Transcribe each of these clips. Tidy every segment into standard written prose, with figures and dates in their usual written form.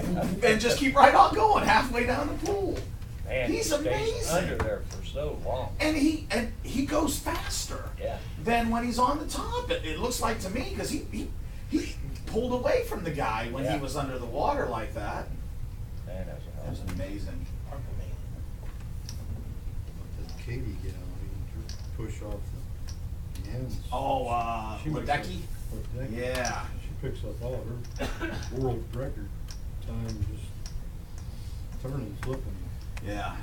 and just keep right on going halfway down the pool. Man, He's he stays amazing. under there for so long. And he goes faster Yeah. than when he's on the top. It looks like to me because he pulled away from the guy when he was under the water like that. Man, that's a That hell was of a amazing. That Katie gal, he push off the ends. Oh, She makes Ledecky? a- Ledecky. Yeah. She picks up all of her world record time just turning, flipping. Yeah.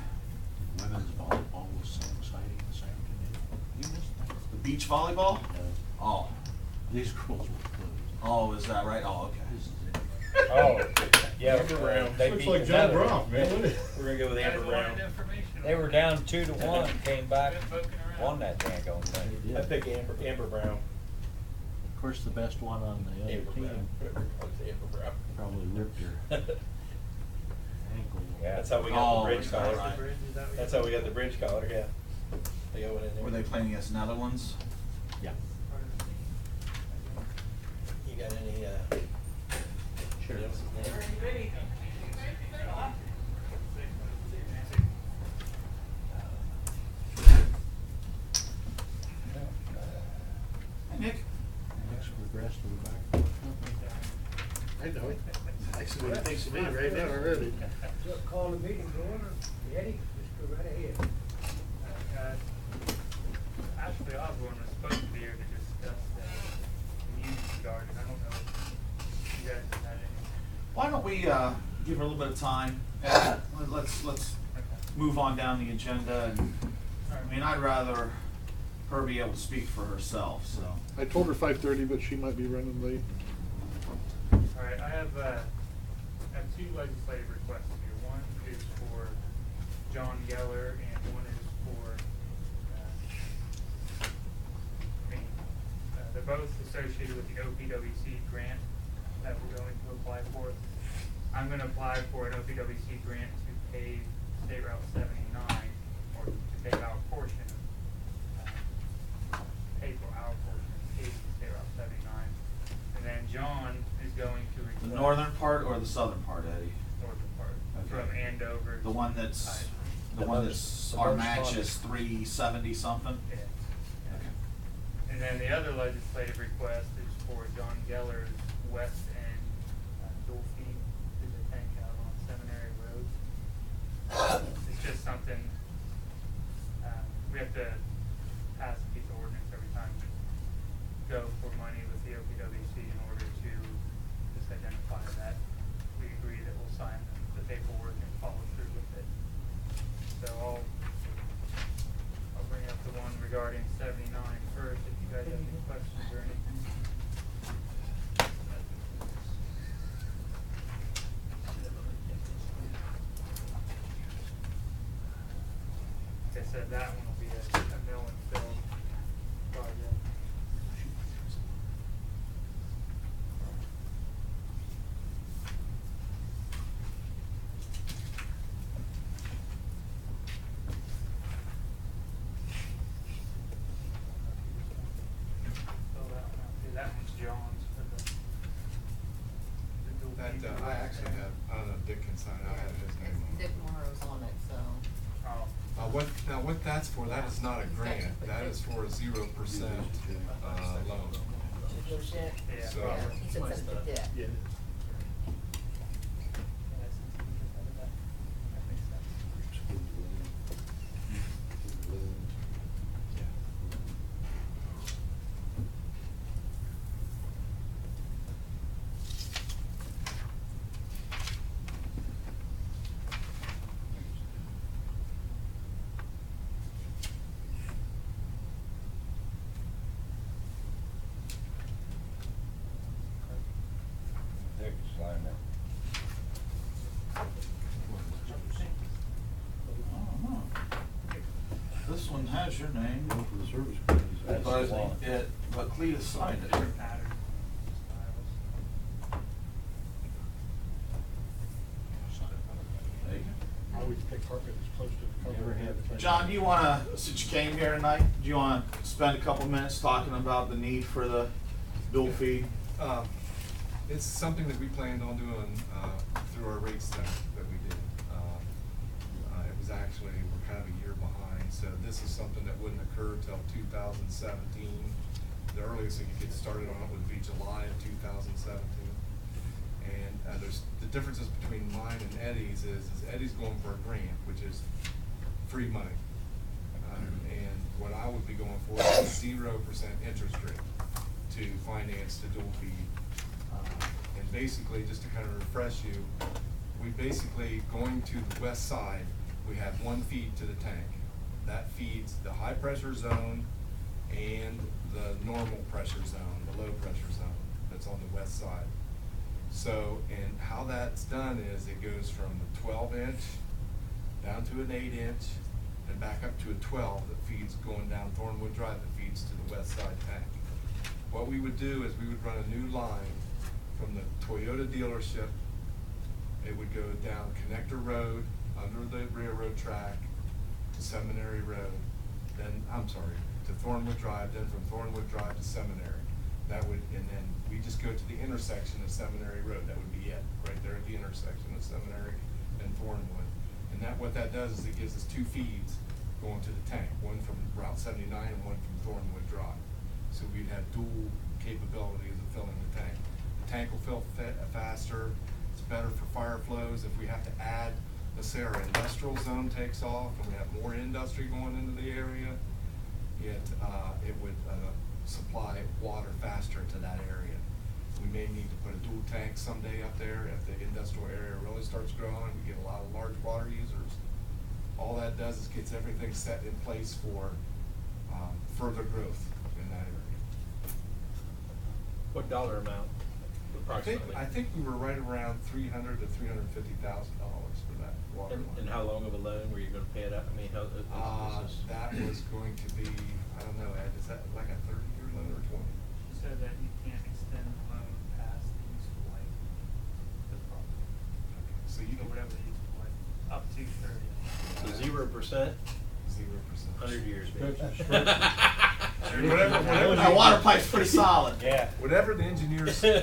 Women's volleyball was so exciting this afternoon. You missed that. The beach volleyball? No, Oh. these girls were closed. Oh, is that right? Oh, okay. This is it. Oh, yeah. Amber Brown. They Looks beat like the John Netherlands. Brown, man. Look at- We're gonna go with Amber Brown. They were down 2-1, came back, Poking around. won that daggone thing. They I did. pick Amber Brown. Of course, the best one on the other Amber Brown. team Amber Brown. probably ripped her ankle. Yeah. That's how we got Oh, the bridge collar. right. That's how we got the bridge collar, yeah. They go in there. Were they playing against Netherlands? Yeah. You got any, Sure. notes in there? Hey, Nick. Next regressed to the back. I know it. That's what he thinks of me right now already. Call the meeting to order. Eddie, just go right ahead. Ashley Osborne was supposed to be here to discuss the community garden. I don't know if you guys have had any. Why don't we give her a little bit of time? Let's move on down the agenda. And, I mean, I'd rather her be able to speak for herself. So. I told her 5:30, but she might be running late. All right, I have two legislative requests here. One is for John Geller, and one is for me. They're both associated with the OPWC grant that we're going to apply for. I'm going to apply for an OPWC grant to pave State Route 79, or to pave our portion of, pay for our portion of paving State Route 79. And then John is going to request. The northern part or the southern part, Eddie? Northern part, Okay. from Andover. The one that's The most- the our most match funded. is 370 something. Yeah. Okay. And then the other legislative request is for John Geller's west end dual feed to the tank out on Seminary Road. It's just something, we have to pass a piece of ordinance every time we go for money with the OPWC in order to just identify that we agree that we'll sign the paperwork and follow through with it. So I'll bring up the one regarding 79 first, if you guys have any questions or anything. Like I said, that one will be a mill and fill project. Fill that one out. See, that one's John's for the dual That, feed. I actually have, I don't know, Dick can sign it, I have his name on Dick it. Morrow's on it, so. Oh. What that's for, that is not a grant, that is for a 0% loan. Yeah. So- Yeah, he said something to Dick. Yeah. That makes sense. Dick signed it. Oh, this one has your name. Go for the service committees. That's But, the one. but Cletus signed it. Different pattern, styles. There you I always pick carpet as close to the cover. Never have. go. John, do you want to, since you came here tonight, do you want to spend a couple minutes talking about the need for the dual feed? It's something that we planned on doing through our rate study that we did. It was actually, we're kind of a year behind, so this is something that wouldn't occur till 2017. The earliest we could get started on it would be July of 2017. And there's the differences between mine and Eddie's is Eddie's going for a grant, which is free money. And what I would be going for is 0% interest rate to finance the dual feed. And basically, just to kind of refresh you, we basically, going to the west side, we have one feed to the tank. That feeds the high pressure zone and the normal pressure zone, the low pressure zone that's on the west side. So, and how that's done is it goes from the 12-inch down to an 8-inch and back up to a 12 that feeds going down Thornwood Drive that feeds to the west side tank. What we would do is we would run a new line from the Toyota dealership. It would go down Connector Road, under the railroad track, to Seminary Road, then, I'm sorry, to Thornwood Drive, then from Thornwood Drive to Seminary. That would, and then we just go to the intersection of Seminary Road. That would be it, right there at the intersection of Seminary and Thornwood. And that, what that does is it gives us two feeds going to the tank, one from Route 79 and one from Thornwood Drive. So we'd have dual capabilities of filling the tank. The tank will fill faster. It's better for fire flows. If we have to add, let's say our industrial zone takes off and we have more industry going into the area, it would supply water faster to that area. We may need to put a dual tank someday up there if the industrial area really starts growing. We get a lot of large water users. All that does is gets everything set in place for further growth in that area. What dollar amount approximately? I think we were right around $300,000 to $350,000 for that water line. And how long of a loan were you gonna pay it out? I mean, how, is this? That was going to be, I don't know, Ed, is that like a 30-year loan or 20? So that you can't extend the loan past the useful life of the property. Okay, so you Or can, whatever the useful life, up to 30. So 0%, 0%. 100 years, baby. Whatever That water pipe's pretty solid. Yeah. Whatever the engineers, the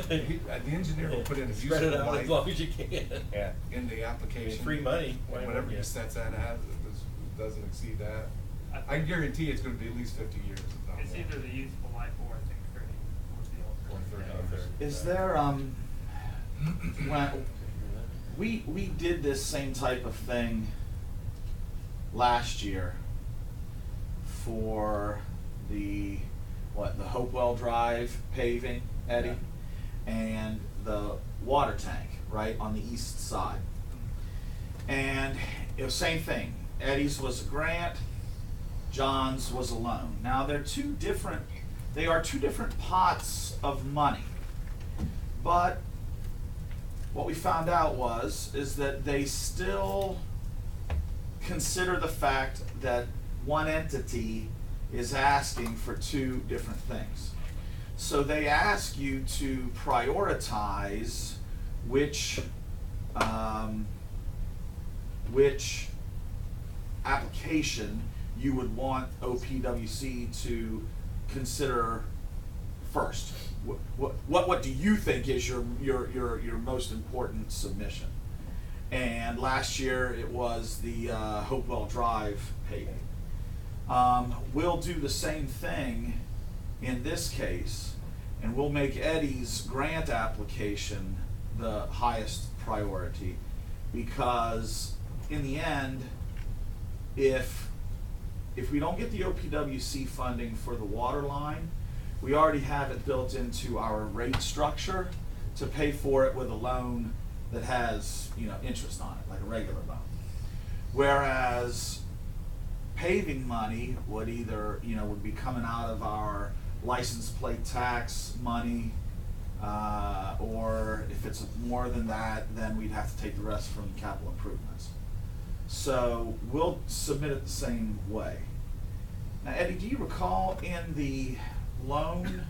engineer will put in a Spread it useful out as long life as you can. Yeah. in the application. Free money. Why And not? whatever Yeah. he sets that at, doesn't exceed that. I guarantee it's gonna be at least 50 years, if not It's more. either the useful life or I think 30 was the Or alternative. 30 years. Is there, when, we did this same type of thing last year for the Hopewell Drive paving, Eddie, and the water tank, right, on the east side. And it was same thing. Eddie's was a grant, John's was a loan. Now they are two different pots of money. But what we found out is that they still consider the fact that one entity is asking for two different things. So they ask you to prioritize which application you would want OPWC to consider first. What do you think is your most important submission? And last year it was the Hopewell Drive paving. We'll do the same thing in this case, and we'll make Eddie's grant application the highest priority, because in the end, if we don't get the OPWC funding for the water line, we already have it built into our rate structure to pay for it with a loan that has, interest on it, like a regular loan. Whereas paving money would either, would be coming out of our license plate tax money, or if it's more than that, then we'd have to take the rest from capital improvements. So we'll submit it the same way. Now, Eddie, do you recall in the loan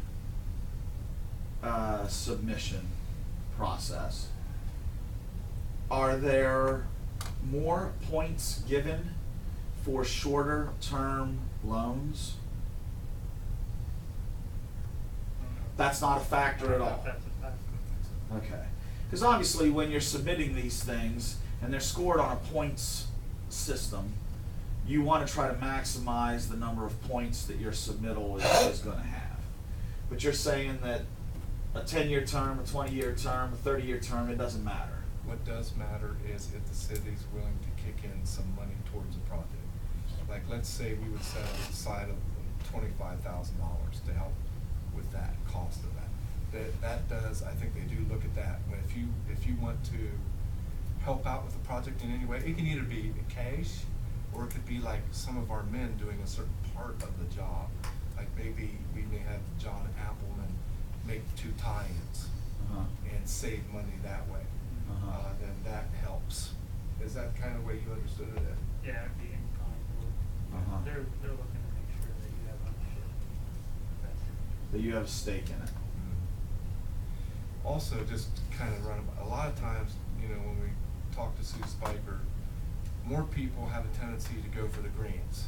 submission process, are there more points given for shorter term loans? That's not a factor at all. That's a factor. Okay, Because obviously when you're submitting these things and they're scored on a points system, you want to try to maximize the number of points that your submittal is going to have. But you're saying that a 10-year term, a 20-year term, a 30-year term, it doesn't matter. What does matter is if the city's willing to kick in some money towards a project. Like, let's say we would set aside $25,000 to help with that cost of that. That does, I think they do look at that. When if you want to help out with the project in any way, it can either be cash, or it could be like some of our men doing a certain part of the job. Like maybe we may have John Appleman make 2 tie-ins and save money that way. Then that helps. Is that kind of way you understood it, Ed? Yeah, it'd be in kind. They're looking to make sure that you have ownership. That you have a stake in it. Also, just kind of run, a lot of times, you know, when we talk to Sue Spiker, more people have a tendency to go for the greens.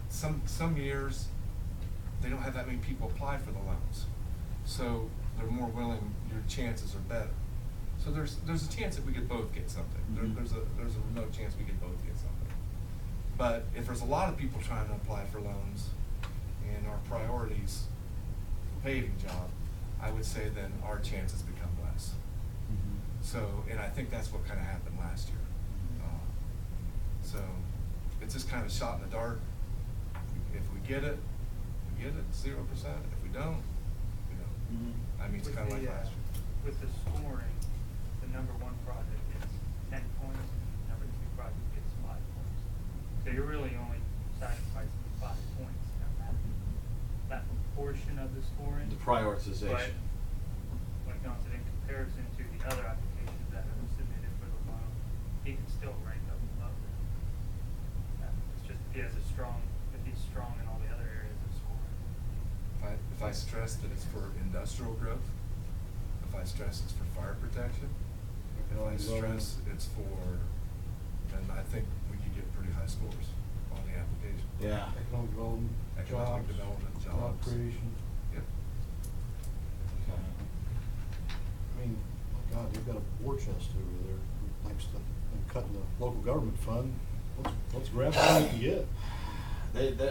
Some years, they don't have that many people apply for the loans. So they're more willing, your chances are better. So there's a chance that we could both get something. There's a remote chance we could both get something. But if there's a lot of people trying to apply for loans and our priorities paving job, I would say then our chances become less. So, and I think that's what kind of happened last year. So it's just kind of a shot in the dark. If we get it, we get it, 0%. If we don't, we don't. I mean, it's kind of like last year. With the scoring, the number 1 project gets 10 points, and the number 2 project gets 5 points. So you're really only sacrificing 5 points on that portion of the scoring. The prioritization. But when it comes to in comparison to the other applications that are submitted for the loan, he can still rank up above it. It's just if he's strong in all the other areas of scoring. If I stress that it's for industrial growth, if I stress it's for fire protection, if I stress it's for, then I think we could get pretty high scores on the application. Yeah. Economic development, Economic jobs, development, job jobs. creation. Yep. I mean, my God, they've got a war chest over there, thanks to them cutting the local government fund. Let's grab what we can get.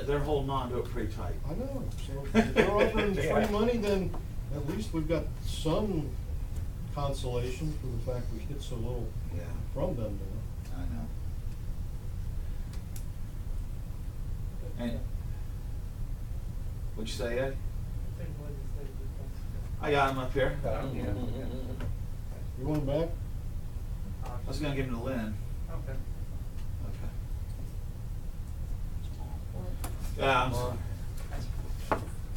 They're holding on to it pretty tight. I know, so if they're offering free money, then at least we've got some consolation for the fact we get so little from them, you know. I know. And what'd you say, Ed? I got him up here. You want him back? I was gonna give him to Lynn. Okay. Okay. Yeah, I'm sorry.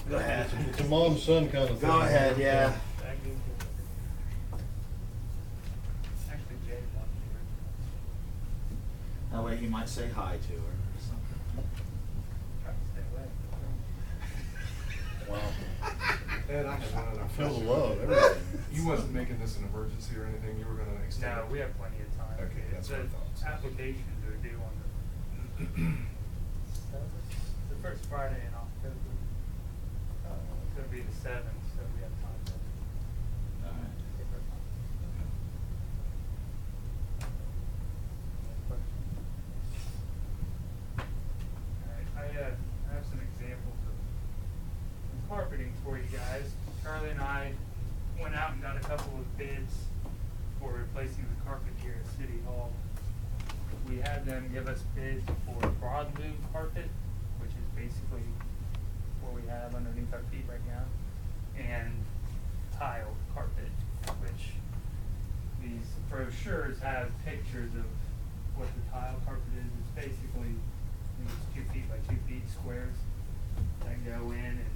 Go ahead. It's a mom-son kind of thing. Go ahead, yeah. Actually, Jay won the That way he might say hi to her or something. Try to stay away. Wow. Ed, I have one other I feel the question. love, everything. You wasn't making this an emergency or anything, you were gonna extend No, it? we have plenty of time. Okay, that's what I thought. The applications are due on the first Friday in October. It's gonna be the 7th, so we have time to All right. take our time. Alright, I have some examples of carpeting for you guys. Charlie and I went out and got a couple of bids for replacing the carpet here at City Hall. We had them give us bids for broadloom carpet, which is basically what we have underneath our feet right now, and tile carpet, which these brochures have pictures of what the tile carpet is. It's basically these 2 feet by 2 feet squares that go in and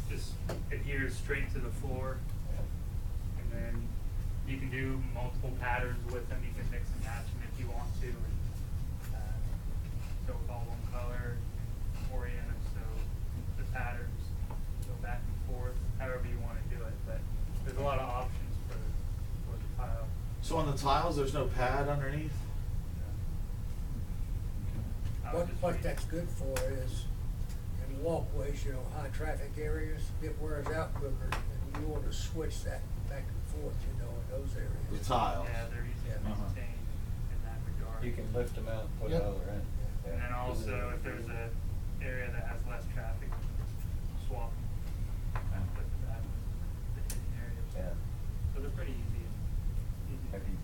just adheres straight to the floor. And then you can do multiple patterns with them. You can mix and match them if you want to. And, go with all one color, orient them so the patterns go back and forth, however you want to do it. But there's a lot of options for the tile. So on the tiles, there's no pad underneath? What that's good for is in walkways, you know, high traffic areas, it wears out quicker than you want to switch that back and forth, you know, in those The areas. tiles. Yeah, they're easy to Uh-huh. maintain in that regard. You can lift them out and put Yep. another in. And then also, if there's a area that has less traffic, swap them. And put that with the hidden areas. Yeah. So they're pretty easy. Have you,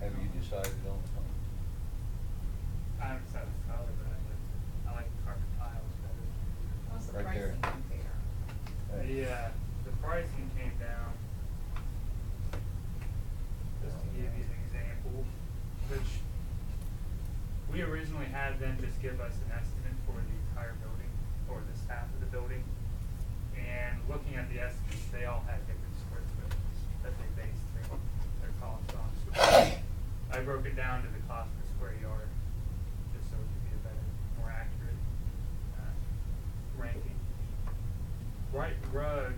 have you decided on one? I haven't decided the color, but I like the carpet tiles better. What's the Right there. pricing compare? The pricing came down, just to give you an example, which we originally had them just give us an estimate for the entire building, or this half of the building. And looking at the estimates, they all had different square footage that they based their costs on. So I broke it down to the cost per square yard, just so it could be a better, more accurate ranking. Right rug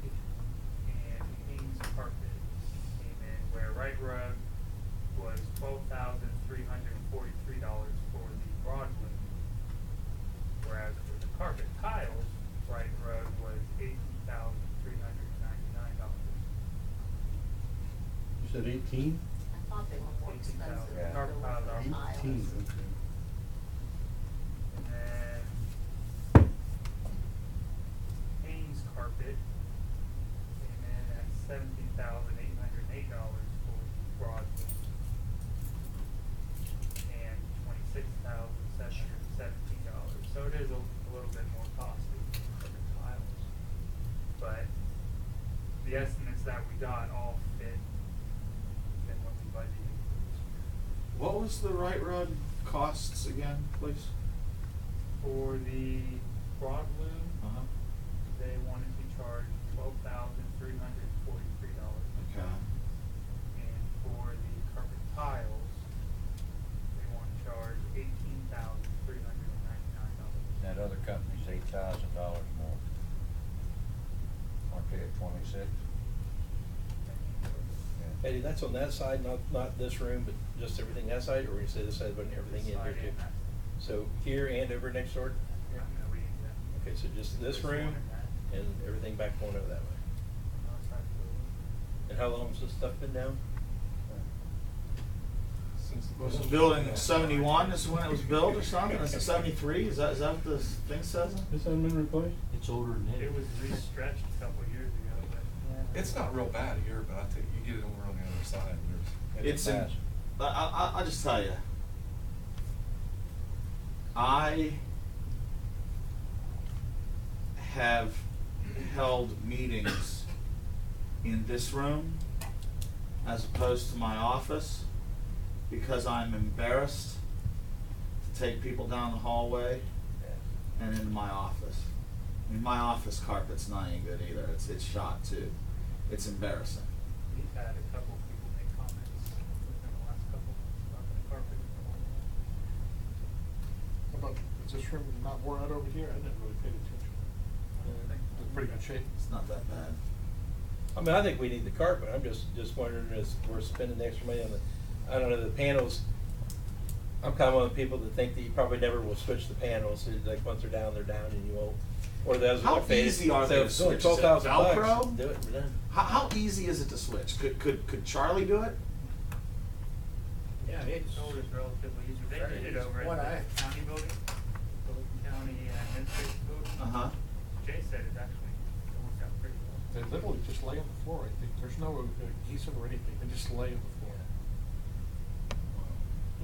and Heath carpet came in, where right rug was $12,343 for the broad loom, whereas for the carpet tiles, right rug was $18,399. You said 18? I thought they were more 18,000. expensive. Yeah. Carpet tiles are than tiles. 18, okay. And then Haynes carpet came in at $17,808 for the broad loom, and $26,717. So it is a little bit more costly for the tiles. But the estimates that we got all fit than what we budgeted for this year. What was the right rug costs again, please? For the broad loom, Uh-huh. they wanted to charge $12,343. Okay. And for the carpet tiles, they want to charge $18,399. That other company's $8,000 more. Aren't they at 26? Yeah. Eddie, that's on that side, not this room, but just everything that side, or you say this side, but everything in here too? So here and over next door? Yeah, no, we didn't do that. Okay, so just this Just one room and that. and everything back going over that way. Outside the building. And how long's this stuff been down? Since the Was it building 71 is when it was built or something? Is it 73? Is that what the thing says? This hasn't been replaced? It's older than It was restretched a couple of years ago, but yeah. It's not real bad here, but I think you get it over on the other side, and there's. It's in, massive. I'll just tell you. I have held meetings in this room as opposed to my office because I'm embarrassed to take people down the hallway and into my office. I mean, my office carpet's not any good either. It's shot too. It's embarrassing. We've had a couple of people make comments within the last couple of months about the carpet. How about, is this room not worn out over here? I didn't really pay attention. It's in pretty good shape. It's not that bad. I mean, I think we need the carpet, I'm just wondering, as we're spending the extra money on the, I don't know, the panels. I'm kind of one of the people that think that you probably never will switch the panels, like once they're down, and you won't. Or those How are faded. easy are they to So switch? it's only Is it $12,000. Velcro? Do it, we're done. How easy is it to switch? Could Charlie do it? Yeah, it's, It's always relatively easy. They Very did it easy. over What at the county building, the county administration building. Uh-huh. Jay said it actually, it worked out pretty well. They literally just lay on the floor, I think. There's no adhesive or anything. They just lay on the floor.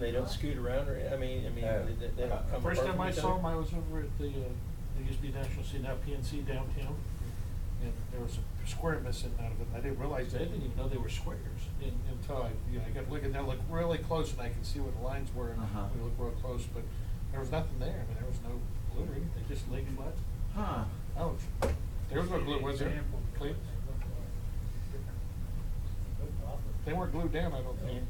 They don't scoot around, or, I mean, they don't come First apart time from I each saw other? them, I was over at the, there used to be National City, now PNC downtown. And there was a square missing out of it. I didn't realize, I didn't even know they were squares until I got looking, they look really close and I could see where the lines were. And Uh-huh. we looked real close, but there was nothing there. I mean, there was no glue or anything. They just laid flat. Huh. Ouch. There was no glue, was there? Example. Cleve? They weren't glued down, I don't think.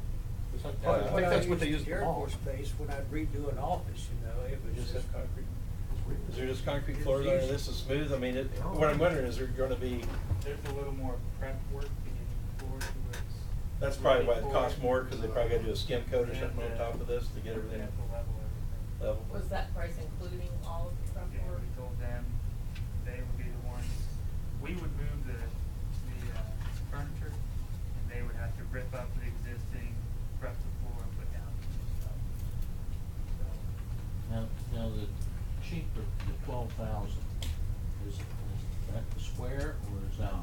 I think that's what they used the to Air mall. Force Base, when I'd redo an office, you know, it was Just just. have concrete. Is there just concrete It's floors under easy. this is smooth? I mean, what I'm wondering is there gonna be, There's a little more prep work to get the floor to where it's. that's probably why it ready costs for more, cause they probably gotta do a skim coat or and something on the- top of this to get everything Yeah, to level everything. level. Was that price including all of the prep Yeah, work? we told them they would be the ones, we would move the rip up the existing, prep the floor and put down new stuff. So, Now the cheaper, the 12,000, is that the square or is that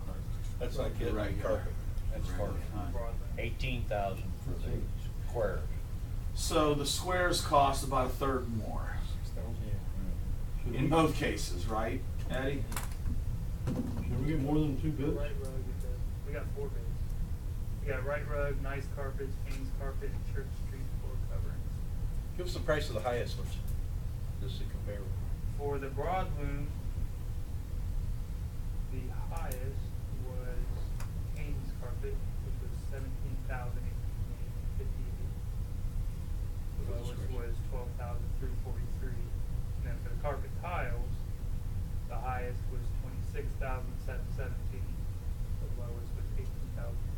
carpet? That's like getting Right, carpet. That's for broadly. 18,000 for the square. So the squares cost about a third more in both cases, right, Eddie? Should we get more than 2 bids? Right rug, we got 4 bids. We got right rug, nice carpets, King's carpet, and Church Street floor coverings. Give us the price of the highest ones, just to compare. For the broad loom, the highest was King's carpet, which was 17,858. The lowest was 12,343. And then for the carpet tiles, the highest was 26,717. The lowest was 18,399.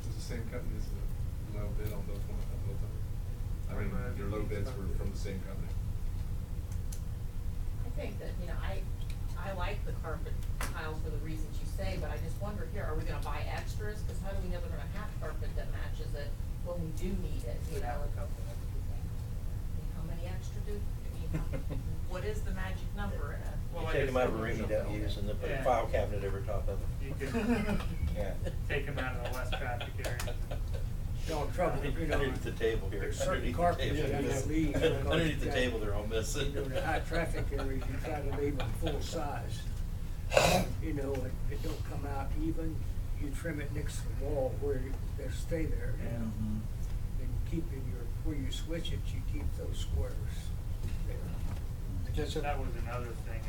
Is the same company as the low bid on both of them? I mean, Right, your low bids were from the same company. I think that, I like the carpet tiles for the reasons you say, but I just wonder here, are we gonna buy extras? Cause how do we know we're gonna have carpet that matches it when we do need it, We have a couple of extra things. How many extra what is the magic number in it? Well, You like take I them out of a said, room you don't use and then put a Yeah. file cabinet over top of You it. can Yeah. take them out of the less traffic areas. No trouble, Underneath the table here. There's certain underneath the carpets table. you gotta leave. Underneath the table, they're all missing. The high traffic areas, you try to leave them full size. It don't come out even, you trim it next to the wall where they stay there. Mhm. And keeping where you switch it, you keep those squares there. I guess That was another thing,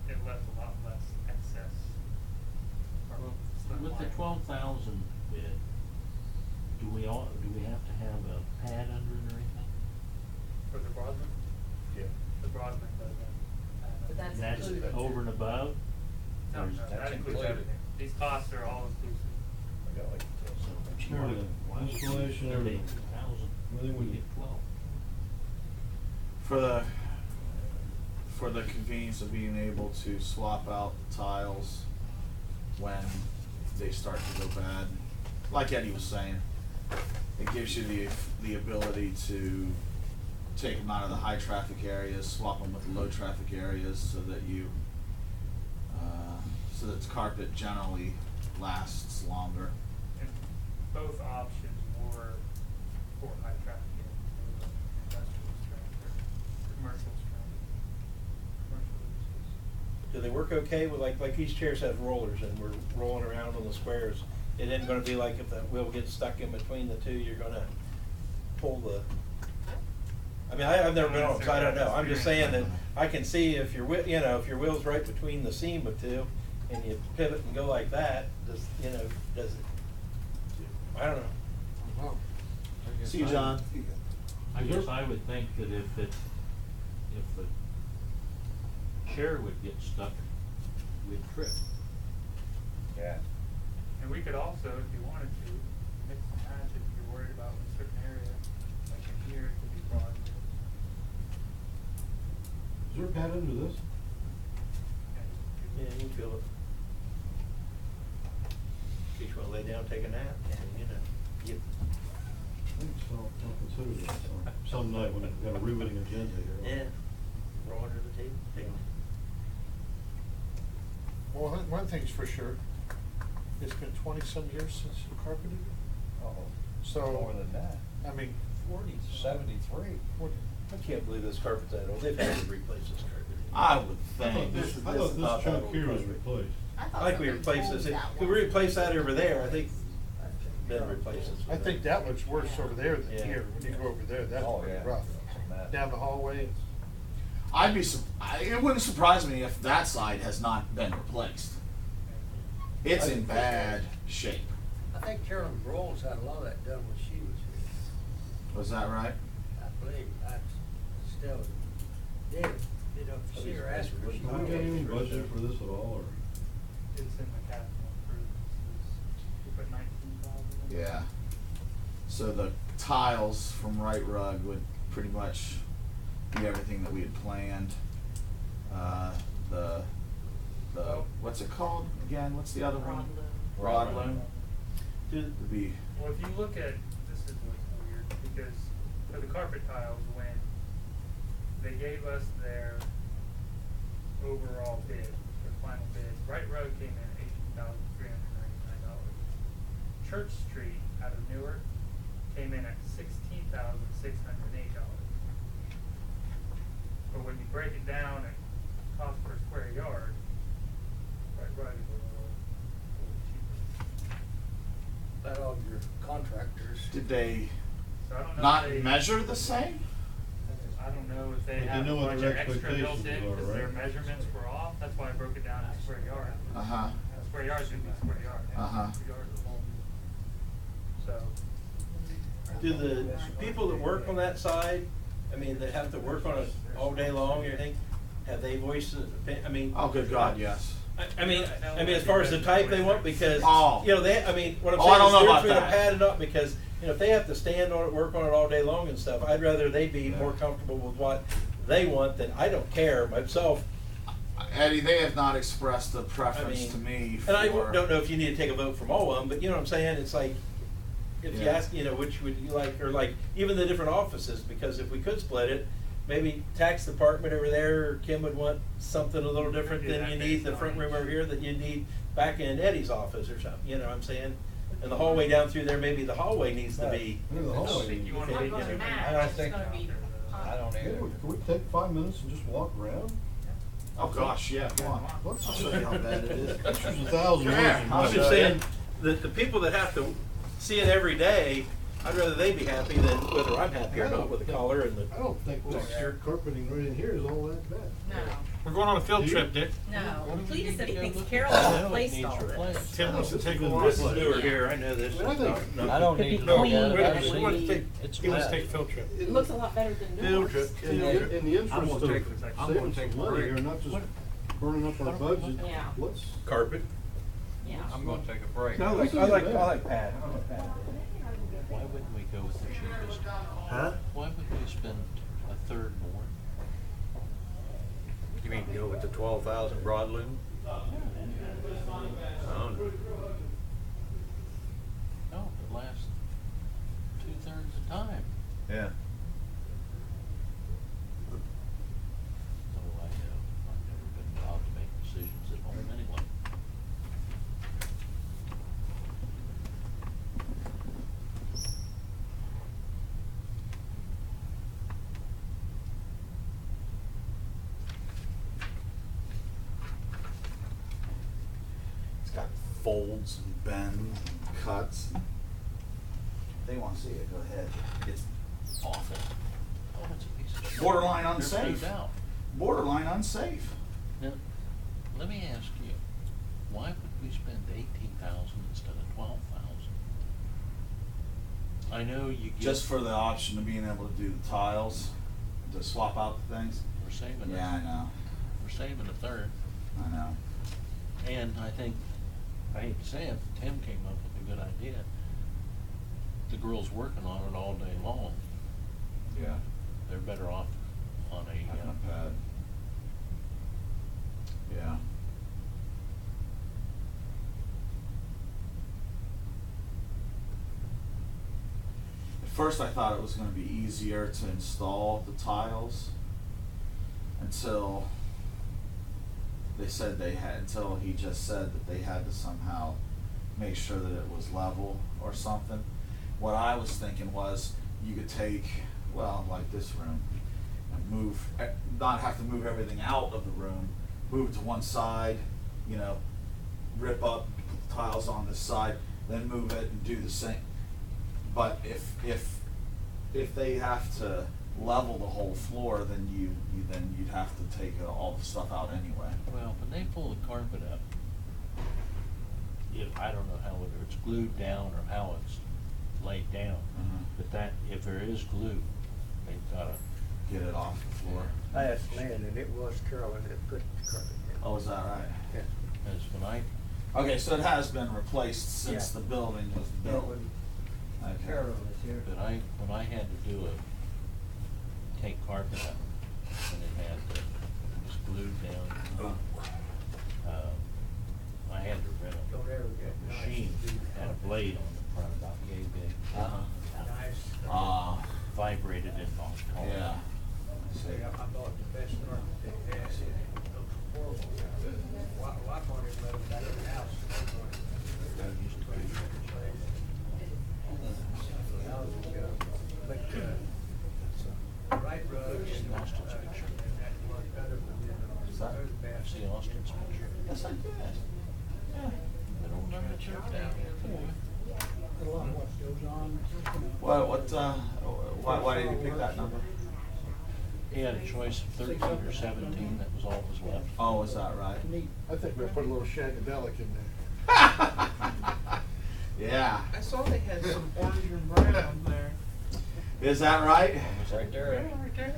it left a lot less excess. Well, Slim with the line. 12,000 bid, do we have to have a pad under it or anything? For the broadman? Yeah. The broadman doesn't. But that's That's included. over and above? No, Or is- no, That's that includes included. everything. These costs are all inclusive. I got like So, Everything. why would we Installation, get everything. 13,000, Everything we we need. get 12? For the convenience of being able to swap out the tiles when they start to go bad. Like Eddie was saying, it gives you the ability to take them out of the high traffic areas, swap them with the low traffic areas so that so that the carpet generally lasts longer. And both options were for high traffic areas. They were industrial strength or commercial strength. Commercial uses. Do they work okay with, like these chairs have rollers and we're rolling around on the squares? It isn't gonna be like if that wheel gets stuck in between the two, you're gonna pull the, I mean, I've never been on them, so I don't know. I'm just saying that I can see if your if your wheel's right between the seam of two and you pivot and go like that, does it, I don't know. Well, I guess See you, John. I guess I would think that if the chair would get stuck, we'd trip. Yeah. And we could also, if you wanted to, mix and match if you're worried about a certain area, like in here, it could be broad. Is there a pad under this? Yeah, you feel it. In case you wanna lay down, take a nap, you I think so, I'll consider that, some night when we've got a riveting agenda here. yeah, roll under the table, take a nap. Well, one thing's for sure, it's been 20-some years since you carpeted it. Oh, So, more than that. I mean, 73. I can't believe this carpet's that old. They've had to replace this carpet. I would I think. thought this chunk here was replaced. I think we replaced this. Could we replace that over there? I think Ben replaces. I think that looks worse over there than Yeah. here. When you go over there, that's Oh, pretty yeah. rough. Matt. Down the hallway, It wouldn't surprise me if that side has not been replaced. It's in bad shape. I think Carolyn Broles had a lot of that done when she was here. Was that right? I believe, I still did, see her ask for. Do we got any budget for this at all, or? It's in the capital improvements, we put 19,000 in. Yeah. So the tiles from Right Rug would pretty much be everything that we had planned. The what's it called again? What's the other one? broadloom Dude, would be, Well, if you look at, this is what's weird, because for the carpet tiles, when they gave us their overall bid, their final bid, Wright Road came in at $18,399. Church Street out of Newark came in at $16,608. But when you break it down and cost per square yard, Wright Road is a little cheaper. That all your contractors. did they So I don't know not if they, measure the same? I don't know if they But they have know a what bunch their of extra built expectations in, are, because their right? measurements were off, that's why I broke it down to square yard. Uh-huh. A square yard should be a square yard. Uh-huh. Square yard is a whole. So, do the people that work on that side, I mean, that have to work on it all day long, you think, have they voiced, I mean? Oh, good God, yes. I mean, as far as the type they want, because, Oh. you know, they, I mean, what I'm Oh, saying I don't is know they're about between a that. pad and up, because, you know, if they have to stand on it, work on it all day long and stuff, I'd rather they be Yeah. more comfortable with what they want than, I don't care myself. Eddie, they have not expressed a preference mean, to me for. And I don't know if you need to take a vote from all of them, but you know what I'm saying, it's like, if you Yeah. ask, you know, which would you like, or like, even the different offices, because if we could split it, maybe tax department over there, Kim would want something a little different Yeah, than you that need, based the on front room each. over here that you need back in Eddie's office or something, you know what I'm saying? And the hallway down through there, maybe the hallway needs to be. Yeah, the I don't hallway. think you wanna Okay, be, Not gonna you know, match, I don't it's think- gonna be. I don't Hey, either. can we take 5 minutes and just walk around? Oh, gosh, yeah, come on. Let's I'll show you how bad it is. Pictures 1,000 Come words. here, in I'll I'm one. just saying, that the people that have to see it every day, I'd rather they be happy than whether I'm happy or not with the color and the. I don't think this carpeting right in here is all that bad. No, We're going on a field Do you? trip, Dick. no, Cletus said he thinks look at Carol that? has It replaced needs all this. replaced. Tim wants to This take has a been walk. This is replaced. newer here, I know this. Well, I think- is not- I don't Could need be to look clean, at it. He I wants just- to take, It's he wants to wet. take a field trip. It looks a lot better than In yours. the interest I'm of gonna take- I'm gonna saving take some a money break. here, not just burning up our budget, Yeah. let's. Carpet. Yeah. I'm gonna take a break. I like pad. Why wouldn't we go with the cheapest? Huh? Why would we spend a third more? You mean go with the 12,000 broadloom? No, it lasts 2/3 the time. Yeah. Oh, I know, I've never been allowed to make decisions at home anyway. It's got folds and bends and cuts. If they want to see it, go ahead. It's awful. Oh, it's a piece of shit. Borderline There's no unsafe. doubt. Borderline unsafe. Now, let me ask you, why would we spend 18,000 instead of 12,000? I know you get. Just for the option of being able to do the tiles, to swap out the things. We're saving Yeah, I know. We're saving a third. I know. And I think, I hate to say it, Tim came up with a good idea. The girls working on it all day long, Yeah. they're better off on a, Having a pad. Yeah. At first I thought it was gonna be easier to install the tiles until they said they had, until he just said that they had to somehow make sure that it was level or something. What I was thinking was you could take, well, like this room, and move, not have to move everything out of the room, move it to one side, you know, rip up tiles on this side, then move it and do the same. But if they have to level the whole floor, then you'd have to take all the stuff out anyway. well, when they pull the carpet up, I don't know how, whether it's glued down or how it's laid down, Mhm. but that, if there is glue, they've gotta. Get it off the floor. I asked Lynn, and it was Carolyn that put the carpet in. Oh, is that right? Yeah. As when I, Okay, so it has been replaced since Yeah. the building was Yeah, built. when Okay. Carolyn was here. but when I had to do take carpet up, and it had to, it was glued down, I had to rent Don't ever get a nice. machine blade on the front about yay big. Nice. Vibrated and lost call. Yeah. See, I bought the best architect has it. It looks horrible. Wife wanted to let him back in the house. But, right road. Seen Austin's picture. I've seen Austin's picture. Yes, I did. Yeah. That old church down there. A lot of what goes on. Why did you pick that number? He had a choice of 13 or 17, that was all that was left. Oh, is that right? I think we'll put a little shagadelic in there. Yeah. I saw they had some orange and brown there. Is that right? Right there. Yeah, right there.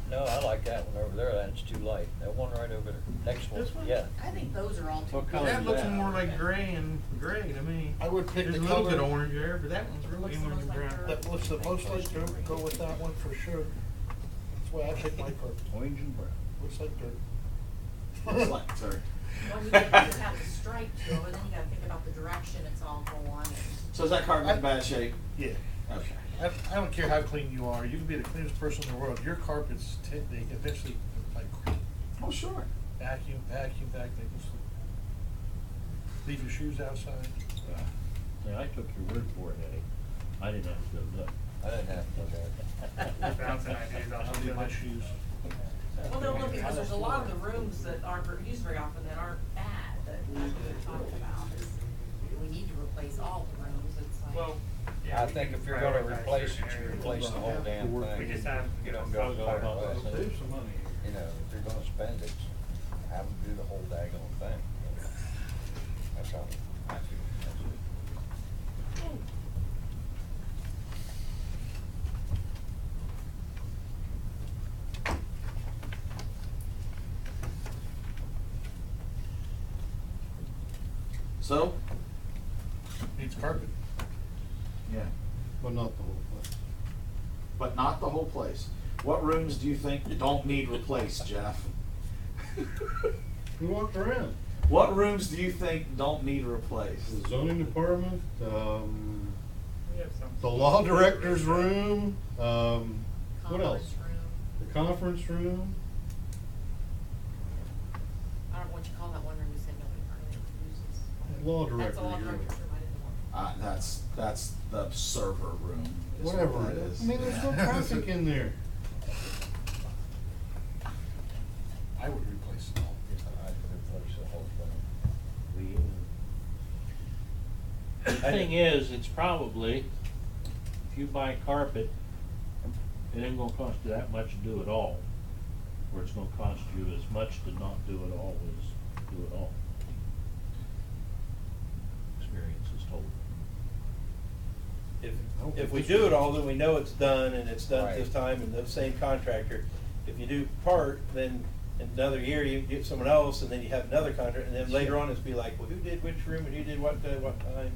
No, I like that one over there, that's too light. That one right over there, next one, This one? yeah. I think those are all too. What color That is looks that? more like gray and gray to me. I would pick There's the a little color. bit of orange there, but that one's really Looks the orange and most like brown. That looks the most like dirt, go with that one for sure. That's why I pick my carpet. Orange and brown. Looks like dirt. Looks like dirt. Well, you have the stripe to it, and then you gotta think about the direction it's all going. So is that carpet in bad shape? Yeah. Okay. I don't care how clean you are, you can be the cleanest person in the world, your carpets, they eventually, like, Oh, sure. vacuum, they just leave your shoes outside. Yeah, I took your word for it, Eddie. I didn't have to go look. I didn't have to look at it. Bouncing ideas off I'll each leave my other. shoes. Well, no, no, because there's a lot of the rooms that aren't used very often that aren't bad, that we're talking about. Is we need to replace all the rooms, it's like. Well, yeah, I we think can if you're gonna prioritize replace it, certain you areas. replace the whole damn thing. We just have, You don't go part ways. Save some money. You know, if you're gonna spend it, have them do the whole daggone thing. You know? That's how I feel. That's it. So? Needs carpet. Yeah. But not the whole place. But not the whole place. What rooms do you think don't need replaced, Jeff? We walked around. What rooms do you think don't need replaced? The zoning department, We have some. the law director's room, what else? Conference room. The conference room. I don't know what you call that one room you said nobody hardly ever uses. Law That's director, the law you're- director's room, I didn't know. That's the server room. Is Whatever what it that is. I mean, there's no traffic in there. I would replace it all. I'd replace the whole thing. The thing is, it's probably, if you buy carpet, it ain't gonna cost you that much to do it all. Or it's gonna cost you as much to not do it all as do it all. Experience has told. If we do it all, then we know it's done and it's done Right. this time and the same contractor. If you do part, then in another year you get someone else and then you have another contract and then later on it's be like, well, who did which room and who did what time?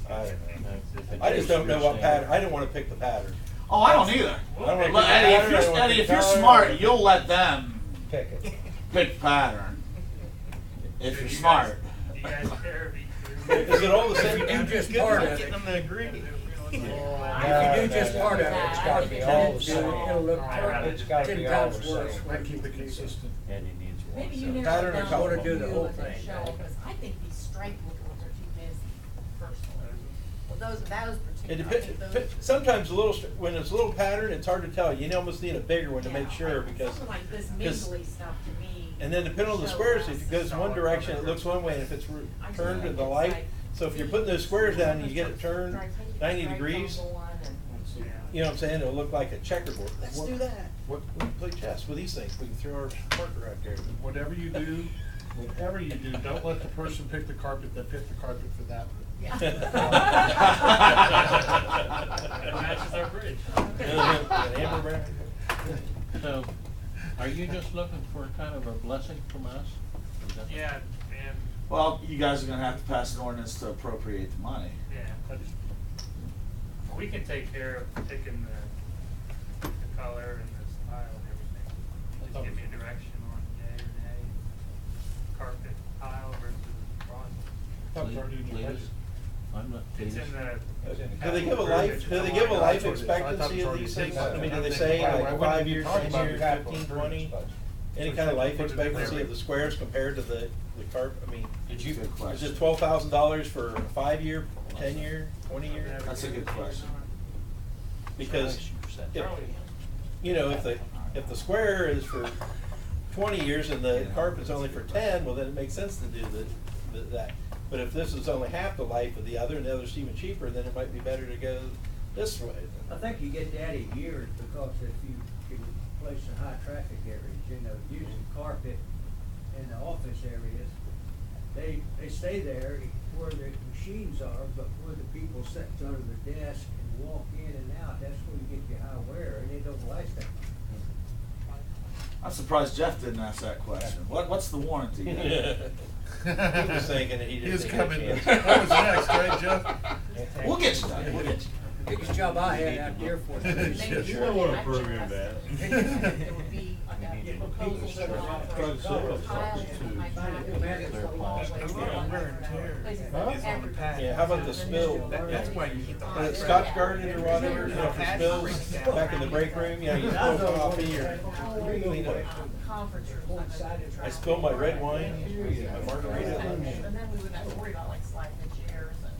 I don't know. I just don't know what pattern, I don't wanna pick the pattern. Oh, I don't either. I don't wanna Look, pick the Eddie, if pattern, I you're, don't wanna Eddie, pick if the you're color. smart, you'll let them Pick it. pick pattern. If Do you're you smart. guys- Do you guys care if each room? Is it all the same? If you do just Good part luck of getting it, them to agree. if you do just part of it, It's gotta be all the same. it'll look It's gotta be all the 10 times worse. same. I keep it consistent. Eddie needs one. Maybe you narrow Pattern it or down color? to Do the whole and then thing. show, because I think these striped looking ones are too busy, personally. Well, those It particular, I think those. depends, sometimes when it's a little pattern, it's hard to tell. You almost need a bigger one to make Yeah, sure like because. Something like this 'cause- mingly stuff to me. And then depending on the show squares, less. if it goes one direction, it looks one way, and if it's I just turned to think the it's light, like, so if you're putting those squares down and you get it turned Try taking the 90 stripes degrees, on one and- you know what I'm saying, it'll look like a checkerboard. Let's What- do that. We can play chess with these things, we can throw our marker out there. Whatever you do, don't let the person pick the carpet that picked the carpet for that room. Yeah. That matches our bridge. And Amber Brown. So, are you just looking for kind of a blessing from us? Is that- Yeah, and, Well, you guys are gonna have to pass an ordinance to appropriate the money. yeah, we can take care of picking the color and the style and everything. Just give me a direction on yay or nay, carpet, tile versus bronze. Thought we were doing your Please. budget. I'm not. It's in the. Do they give a life, do they give a life expectancy of these things? I mean, do they say like 5 years, 10 years, 15, 20? Any kind of life expectancy of the squares compared to the carp, I mean, It's a good is question. it $12,000 for a 5-year, 10-year, 20-year? That's a good question. Because if, you know, if the square is for 20 years and the carp is only for 10, well, then it makes sense to do that. But if this is only half the life of the other and the other's even cheaper, then it might be better to go this way. I think you get that in years, because if you can place in high traffic areas, you know, using carpet in the office areas, they stay there where the machines are, but where the people sit under the desk and walk in and out, that's where you get your high wear, and it don't last that long. I'm surprised Jeff didn't ask that question. What's the warranty? He was thinking that he didn't think coming. he had a chance. What was next, right, Jeff? We'll get you done, we'll get you. Biggest job I had out there for You don't wanna program that. There would be like a proposal to offer tiles and high traffic areas along Huh? Yeah, how about the spill? That's why you get the. When it's Scotch Garden or whatever, you know, if it spills back in the break room, you know, you spill coffee or clean up. conference rooms. I spilled my red wine, my margarita. And then we wouldn't have to worry about like sliding the chairs and.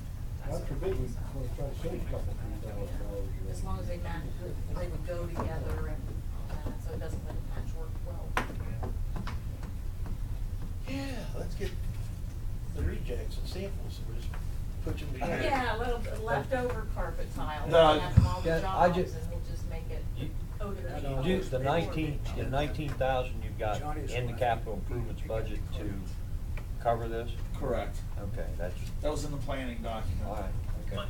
that God sort of forbid, we thing. wanna try to save a couple $3,000. As long as they match, they would go together and, so it doesn't let it match work well. Yeah, let's get the rejects and samples, and just put them together. Yeah, little leftover carpet tile, we No. can have them all the Yeah, I jobs just- and we'll just make it eau de You- vie. You, the 19,000 you've got in the capital improvements budget to cover this? Correct. Okay, that's, That was in the planning document. all right, okay.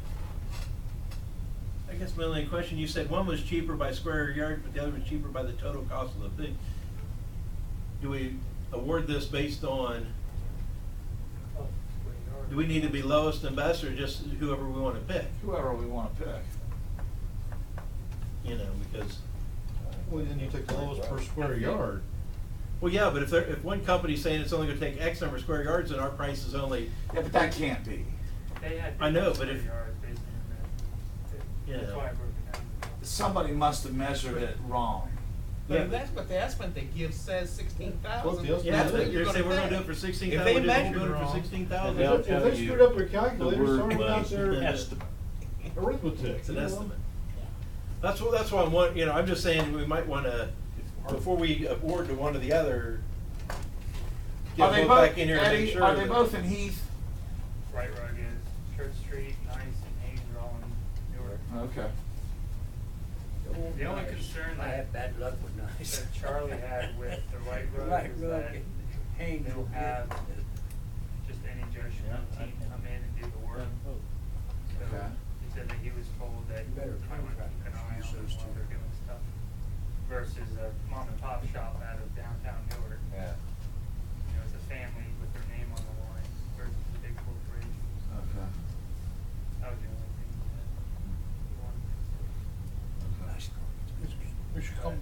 I guess my only question, you said one was cheaper by square yard, but the other was cheaper by the total cost of the thing. Do we award this based on, do we need to be lowest and best, or just whoever we wanna pick? Whoever we wanna pick. You know, because, Well, then you take the lowest per square yard. well, yeah, but if one company's saying it's only gonna take X number of square yards, and our price is only, Yeah, but that can't be. They had. I know, different but if- yards based on Yeah. that's why I broke it down. Somebody must have measured it wrong. But Yeah. if that's what the estimate they give says 16,000. What the estimate yeah, that's what is. you're saying, we're gonna do it for 16,000, If they we're doing measured it wrong. for 16,000. And they'll If tell they you screwed up their the calculator, word sorry about was their estimate. arithmetic. It's an you know? estimate. That's why I'm you know, I'm just saying we might wanna, before we award to one or the other, Are get they both both, back in here to make Eddie, sure. are they that- both in Heath? Right Rug is Church Street, Nice, and Haynes are all in Newark. Okay. The only concern I that, had bad luck with Nice. that Charlie had with the Right Rug Right is Rug that and Haynes they'll will get- have just any Joe Yeah, Schmo I team can- come in and do the work. Oh. So Okay. he said that he was told that You better you might want to keep an eye on them while they're doing stuff versus a mom and pop shop out of downtown Newark. Yeah. You know, it's a family with their name on the line versus the big corporation. Okay. That was the only thing that he wanted to consider. Nice carpet. We should come,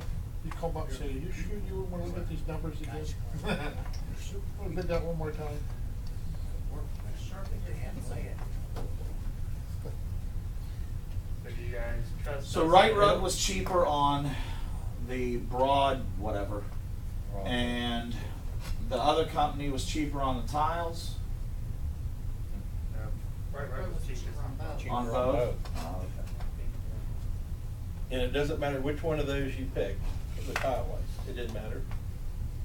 you come up and say, you sure you wanna look at these numbers again? We'll bid that one more time. They had land. So do you guys trust? So us? Right Rug was cheaper on the broad whatever, Right. and the other company was cheaper on the tiles? No, Right Rug was cheapest on both. Cheaper On on both? both. Oh, okay. And it doesn't matter which one of those you pick, the tile wise, it didn't matter.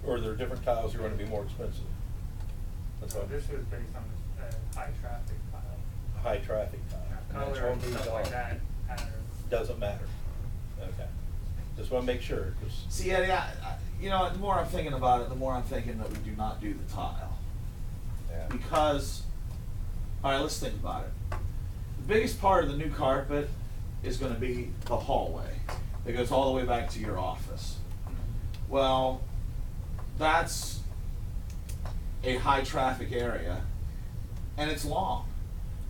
Or there are different tiles that are gonna be more expensive. That's So what, this was based on the high traffic tile. high traffic tile. Color Which and one these stuff like are? that matter. Doesn't matter. Okay. Just wanna make sure, 'cause See, Eddie, you know, the more I'm thinking about it, the more I'm thinking that we do not do the tile. Yeah. Because, all right, let's think about it. The biggest part of the new carpet is gonna be the hallway that goes all the way back to your office. Well, that's a high traffic area and it's long.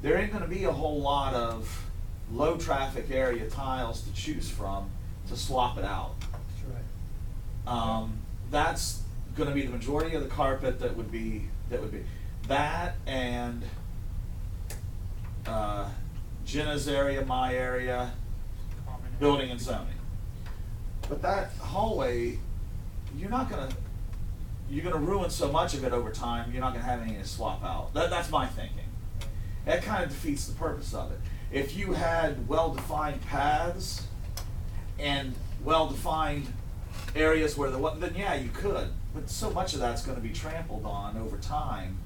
There ain't gonna be a whole lot of low traffic area tiles to choose from to swap it out. That's right. That's gonna be the majority of the carpet that would be that and Jenna's area, my area, Common. building and zoning. But that hallway, you're gonna ruin so much of it over time, you're not gonna have anything to swap out. That's my thinking. That kind of defeats the purpose of it. If you had well-defined paths and well-defined areas where then yeah, you could. But so much of that's gonna be trampled on over time.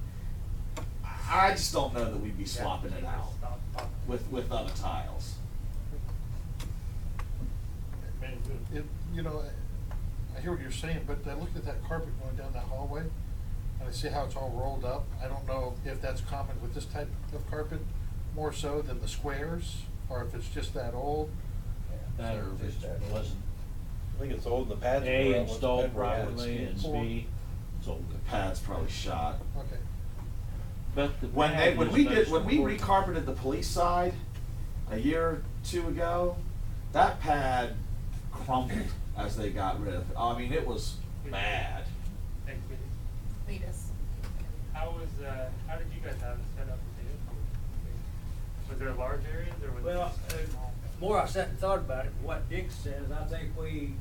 I just don't know that we'd be swapping it out with other tiles. I mean, you know, I hear what you're saying, but I looked at that carpet going down that hallway, and I see how it's all rolled up. I don't know if that's common with this type of carpet, more so than the squares, or if it's just that old. That or if it wasn't I think it's old, the pads. A, were out once the installed pad were out. properly, and B, it's old. The pad's probably shot. Okay. But the When pad was we most important. recarpeted the police side a year or two ago, that pad crumbled as they got rid of it. I mean, it was bad. Thank you. Lead us. How did you guys have it set up with the airport? Was there large areas or was Well, it just small? more I sat and thought about it, what Dick says, I think we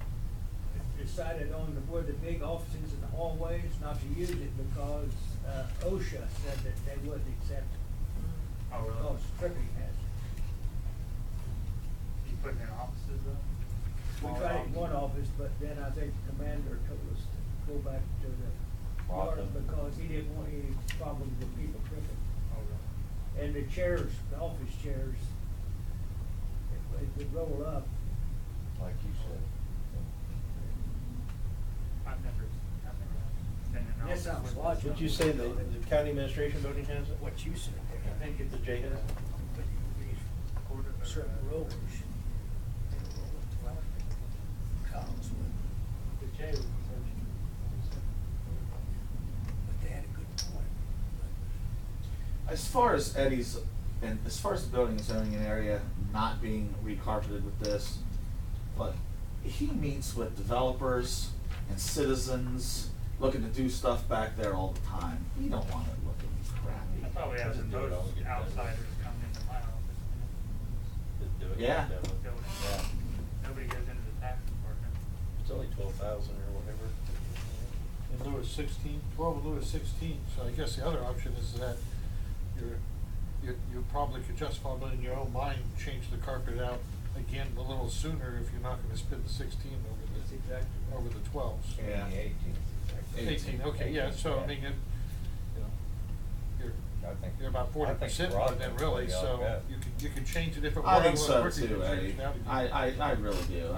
decided on where the big offices and the hallways, not to use it because, OSHA said that they wouldn't accept it. Oh, really? Because tripping has. You putting in offices though? We Smaller tried it in offices? one office, but then I think the commander told us to go back to the yard because he didn't want any problems with people tripping. Oh, really? And the chairs, the office chairs, it would roll up. Like you said. I've never been in an That office sounds with- logical. Would you say the county administration building has it? What you said there. I think it's The J has? quarter of Certain rollers. Columns would, The J was but they had a good point. As far as Eddie's, and as far as the building and zoning area not being recarpeted with this, but he meets with developers and citizens looking to do stuff back there all the time. You don't want it looking I crappy. probably have the Doesn't do it most all, get it done. outsiders come into my office. Just do it. Yeah. Demo. Building. Yeah. Nobody goes into the tax department. It's only 12,000 or whatever. In lieu of 16, 12 in lieu of 16, so I guess the other option is that you probably could justify, but in your own mind, change the carpet out again a little sooner if you're not gonna spend the 16 That's exactly right. over the 12s. Yeah. 18, okay, yeah, so I mean, you know, I think. you're about 40% by then really, so you could change it if it were. I think a so little quicker, you too, could change Eddie. it out again. I really do.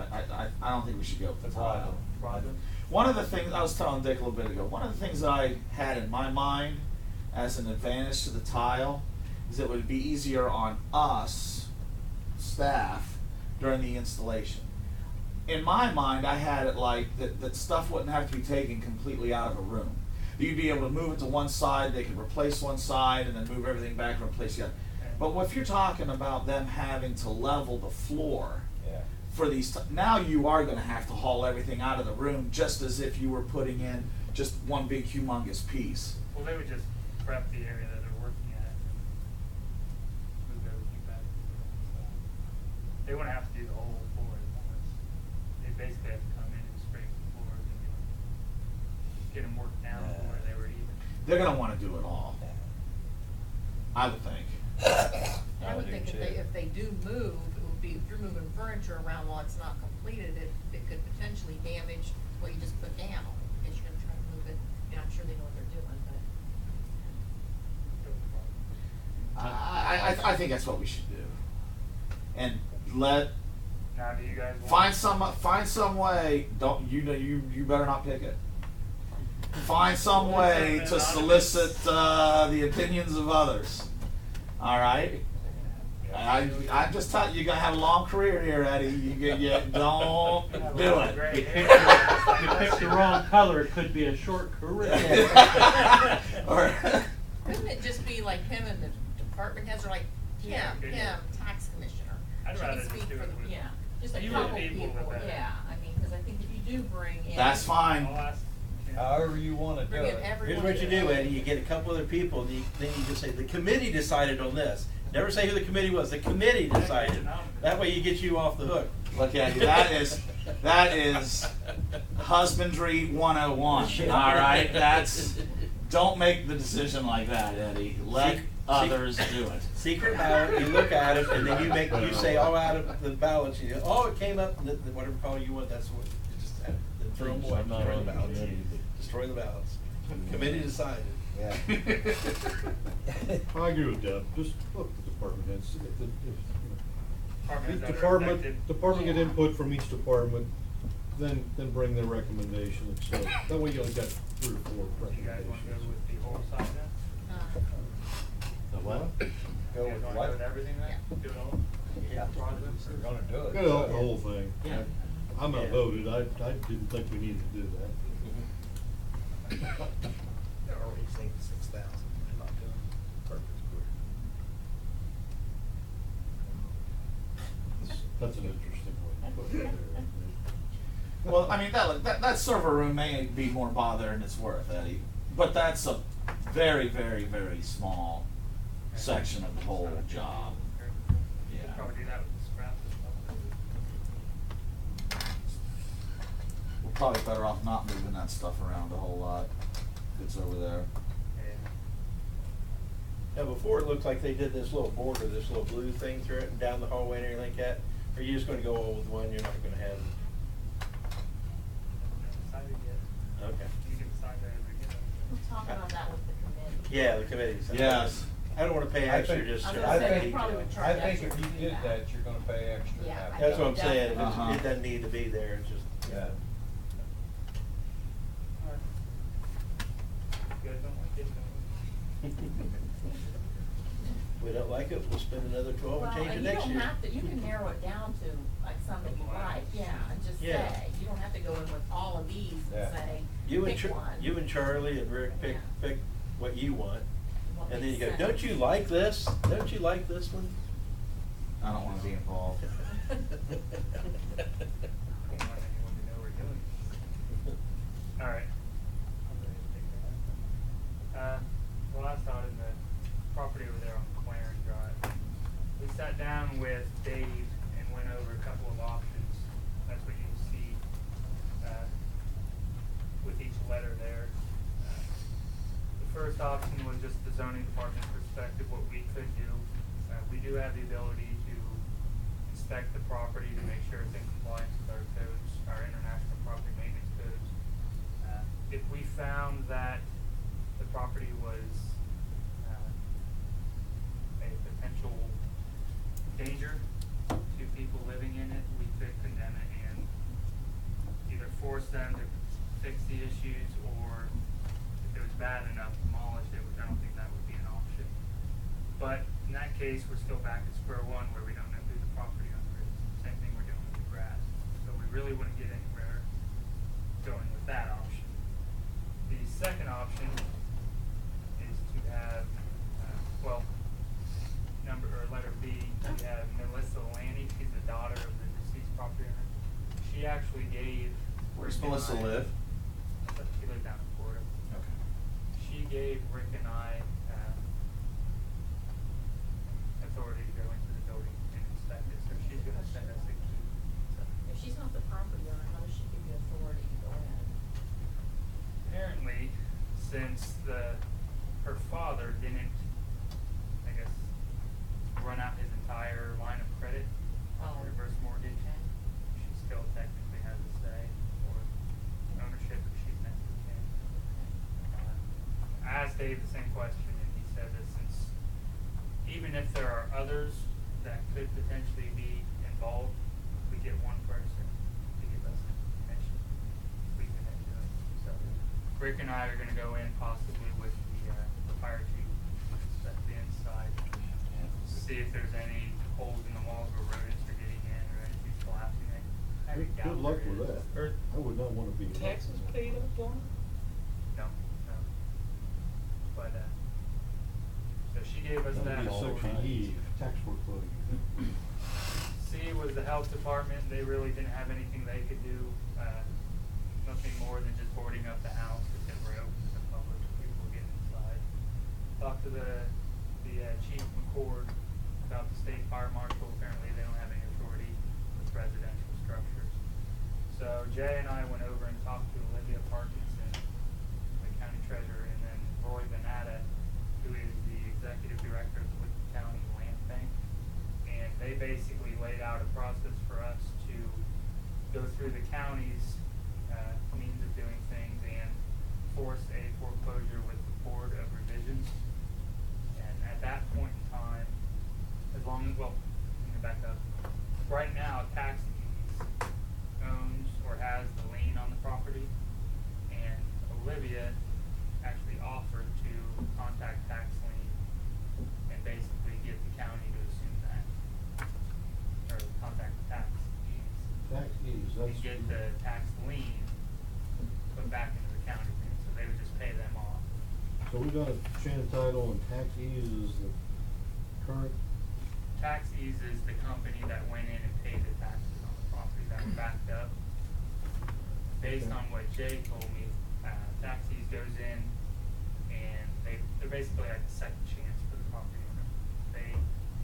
I don't think we should go with the The tile. Roger? One of the things, I was telling Dick a little bit ago, one of the things that I had in my mind as an advantage to the tile is it would be easier on us, staff, during the installation. In my mind, I had it like that stuff wouldn't have to be taken completely out of a room. You'd be able to move it to one side, they could replace one side, and then move everything back and replace the other. But if you're talking about them having to level the floor, Yeah. for these, now you are gonna have to haul everything out of the room just as if you were putting in just one big humongous piece. Well, they would just prep the area that they're working at and move everything back. They wouldn't have to do the whole floor at once. They basically have to come in and scrape the floors and get them worked down to where they were even. They're gonna wanna do it all, I would think. I would think if they do move, it would be, if you're moving furniture around while it's not completed, it could potentially damage what you just put down. Because you're gonna try to move it, and I'm sure they know what they're doing, but. I think that's what we should do. And let, Now, do you guys want? find some way, you better not pick it. Find some way to solicit, the opinions of others, all right? I'm just telling you, you're gonna have a long career here, Eddie. You don't do it. You picked the wrong color, it could be a short career. Or, Couldn't it just be like him and the department heads are like, Yeah, Kim, tax commissioner? I'd She can rather just speak do for it the- with Yeah, just a fewer couple people, people, the better. yeah, I mean, cause I think if you do bring in. that's fine. I'll ask. However you wanna do Bring in it. everyone. Here's what you do, Eddie, you get a couple other people, and then you just say, the committee decided on this. Never say who the committee was. The committee decided. That way you get you off the hook. Look at you, that is husbandry 101, all right? Don't make the decision like that, Eddie. Let others do it. Secret ballot, you look at it, and then you say, oh, out of the ballots, you go, oh, it came up, whatever color you want, that's what, you just have, then throw them away, I'm not destroy on the the ballots. committee, but- Destroy the ballots. Committee decided. Yeah. I agree with Deb, just look at the department heads, Department each heads that are elected. department get input from each department, then bring their recommendation, so, that way you only got 3 or 4 You guys wanna go recommendations. with the whole side then? The what? Go You guys with wanna what? go with everything then? Do it all? Yeah, Projects? we're gonna do it. Get out the whole thing. Yeah. I'm Yeah. outvoted, I didn't think we needed to do that. They're already saving 6,000, they're not doing purpose That's an interesting way to put it there. Well, I mean, that server room may be more bother than it's worth, Eddie, but that's a very, very, very small section of the whole job. Yeah. Probably do that with the scraps and stuff. We're probably better off not moving that stuff around a whole lot. It's over there. Now, before it looked like they did this little border, this little blue thing through it and down the hallway and everything like that. Are you just gonna go all with one, you're not gonna have? Decided yet. Okay. You can decide that as we get We'll talk about that with the committee. Yeah, the committee. Yes. I don't wanna pay I extra think- just I to. was I gonna say, think- they probably would I charge think extra if you to do did that, you're gonna pay extra to Yeah, have I it. That's what I'm saying, it Uh-huh. it doesn't need to be there, it's just. Yeah. Alright. You guys don't like it, don't We don't like it, we'll spend another 12 Well, and change it and next year. you don't have to, you can narrow it down to like some that you like, yeah, and just Yeah. say, you don't have to go in with all of these Yeah. and say, You and pick one. you and Charlie and Rick pick Yeah. what you want, What and then you makes go, sense. don't you like this? Don't you like this one? I don't wanna be involved. I don't want anyone to know we're doing this. Alright. I'm ready to take that. The last out in the property over there on Clarence Drive. We sat down with Dave and went over a couple of options. That's what you see, with each letter there. The first option was just the zoning department perspective, what we could do. We do have the ability to inspect the property to make sure it's in compliance with our codes, our international property maintenance codes. If we found that the property was a potential danger to people living in it, we could condemn it and either force them to fix the issues, or if it was bad enough, demolish it, which I don't think that would be an option. But in that case, we're still back at square one where we don't know who the property owner is. Same thing we're doing with the grass. So we really wouldn't get anywhere going with that option. The second option is to have, letter B, we have Melissa Lanny, she's the daughter of the deceased property owner. She actually gave. Where's Rick and Melissa I- live? She lives down in Florida. Okay. She gave Rick and I, authority to go into the building and inspect it, so she's gonna send us a key. So If she's not the property owner, how does she give you authority to go in? apparently, since her father didn't, I guess, run out his entire line of credit on Oh. the reverse mortgage, Okay. she still technically has a say or ownership if she's next to kin. I asked Dave the same question, and he said that since, even if there are others that could potentially be involved, we get one person to give us information, we can then do it. So Rick and I are gonna go in possibly with the fire chief, inspect the inside, see if there's any holes in the walls where rodents are getting in or anything collapsing in. I Good doubt luck there with is. that. I would not wanna be. Taxes paid up on it? No. But, so she gave us that. That'd be Section authority. E, tax foreclosure. C was the health department, they really didn't have anything they could do, nothing more than just boarding up the house if it were open to the public, people would get inside. Talked to the Chief McCord, state fire marshal, apparently they don't have any authority with residential structures. So Jay and I went over and talked to Olivia Parkinson, the county treasurer, and then Roy Venata, who is the executive director of the Licking County Land Bank. And they basically laid out a process for us to go through the county's means of doing things and force a foreclosure with the Board of Revisions. And at that point in time, well, let me back up. Right now, Tax Ease owns or has the lien on the property, and Olivia actually offered to contact Tax Lien and basically get the county to assume that, or contact Tax Ease. Tax ease, that's. And get the tax lien put back into the county, so they would just pay them off. So we got a chain of title and tax ease is the current, Tax Ease is the company that went in and paid the taxes on the property that were backed up. Based Okay. on what Jay told me, Tax Ease goes in and they're basically like a second chance for the property owner. They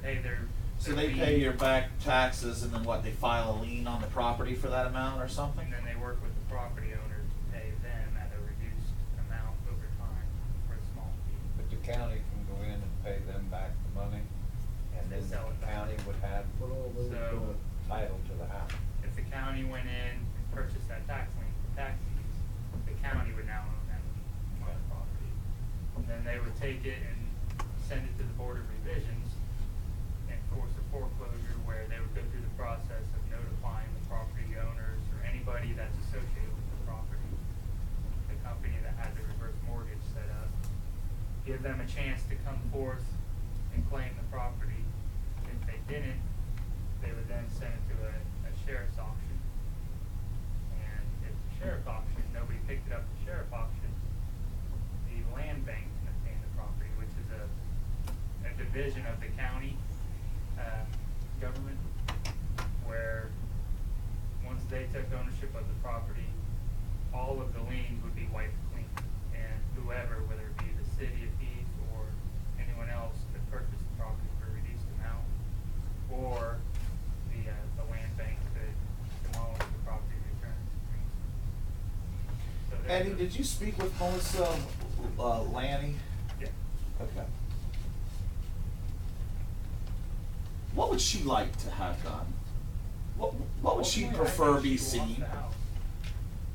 pay their. So their they lien, pay your back taxes and then what, they file a lien on the property for that amount or something? and then they work with the property owner to pay them at a reduced amount over time for a small fee. But the county can go in and pay them back the money, and They then sell the it back. county would have what all those, So- title to the house. If the county went in and purchased that tax lien for Tax Ease, the county would now own that lien on the property. And then they would take it and send it to the Board of Revisions and force a foreclosure where they would go through the process of notifying the property owners or anybody that's associated with the property, the company that had the reverse mortgage set up, give them a chance to come forth and claim the property. If they didn't, they would then send it to a sheriff's auction. And if the sheriff auction, nobody picked it up at the sheriff auction, the land bank can obtain the property, which is a division of the county, government, where once they took ownership of the property, all of the liens would be wiped clean. And whoever, whether it be the city of Heath or anyone else, could purchase the property for a reduced amount, or the land bank could demolish the property and return it to Green. So there's Eddie, did you speak with Melissa Lanny? Yeah. Okay. What would she like to have done? What would she Ultimately, I prefer think be she wants seen? the house.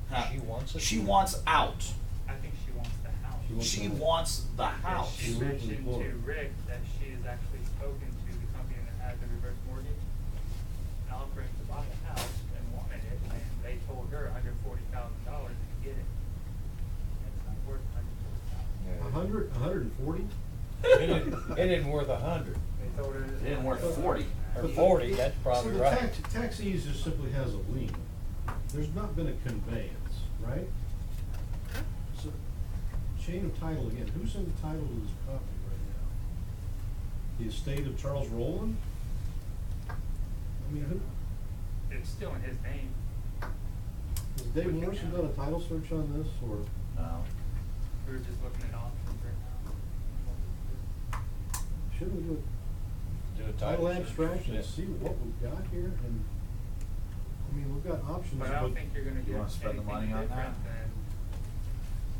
Ha- She wants it? She wants out. I think she wants the house. She wants the Yes, house. she She lives in mentioned to Florida. Rick that she has actually spoken to the company that had the reverse mortgage, offering to buy the house and wanted it, and they told her $140,000 to get it. It's not worth $140,000. $140? It isn't worth 100. They told her. It didn't worth 40. Or 40, that's probably So the right. tax ease just simply has a lien. There's not been a conveyance, right? So, chain of title again, who's in the title to this property right now? The estate of Charles Rowland? I mean, who, It's still in his name. has Dave Morrison done a title search on this, or? No. We were just looking at options right now. Shouldn't we do Do a a title search. abstract Yeah. and see what we've got here? And, I mean, we've got options, But I don't think you're gonna You get wanna spend the anything money on different that?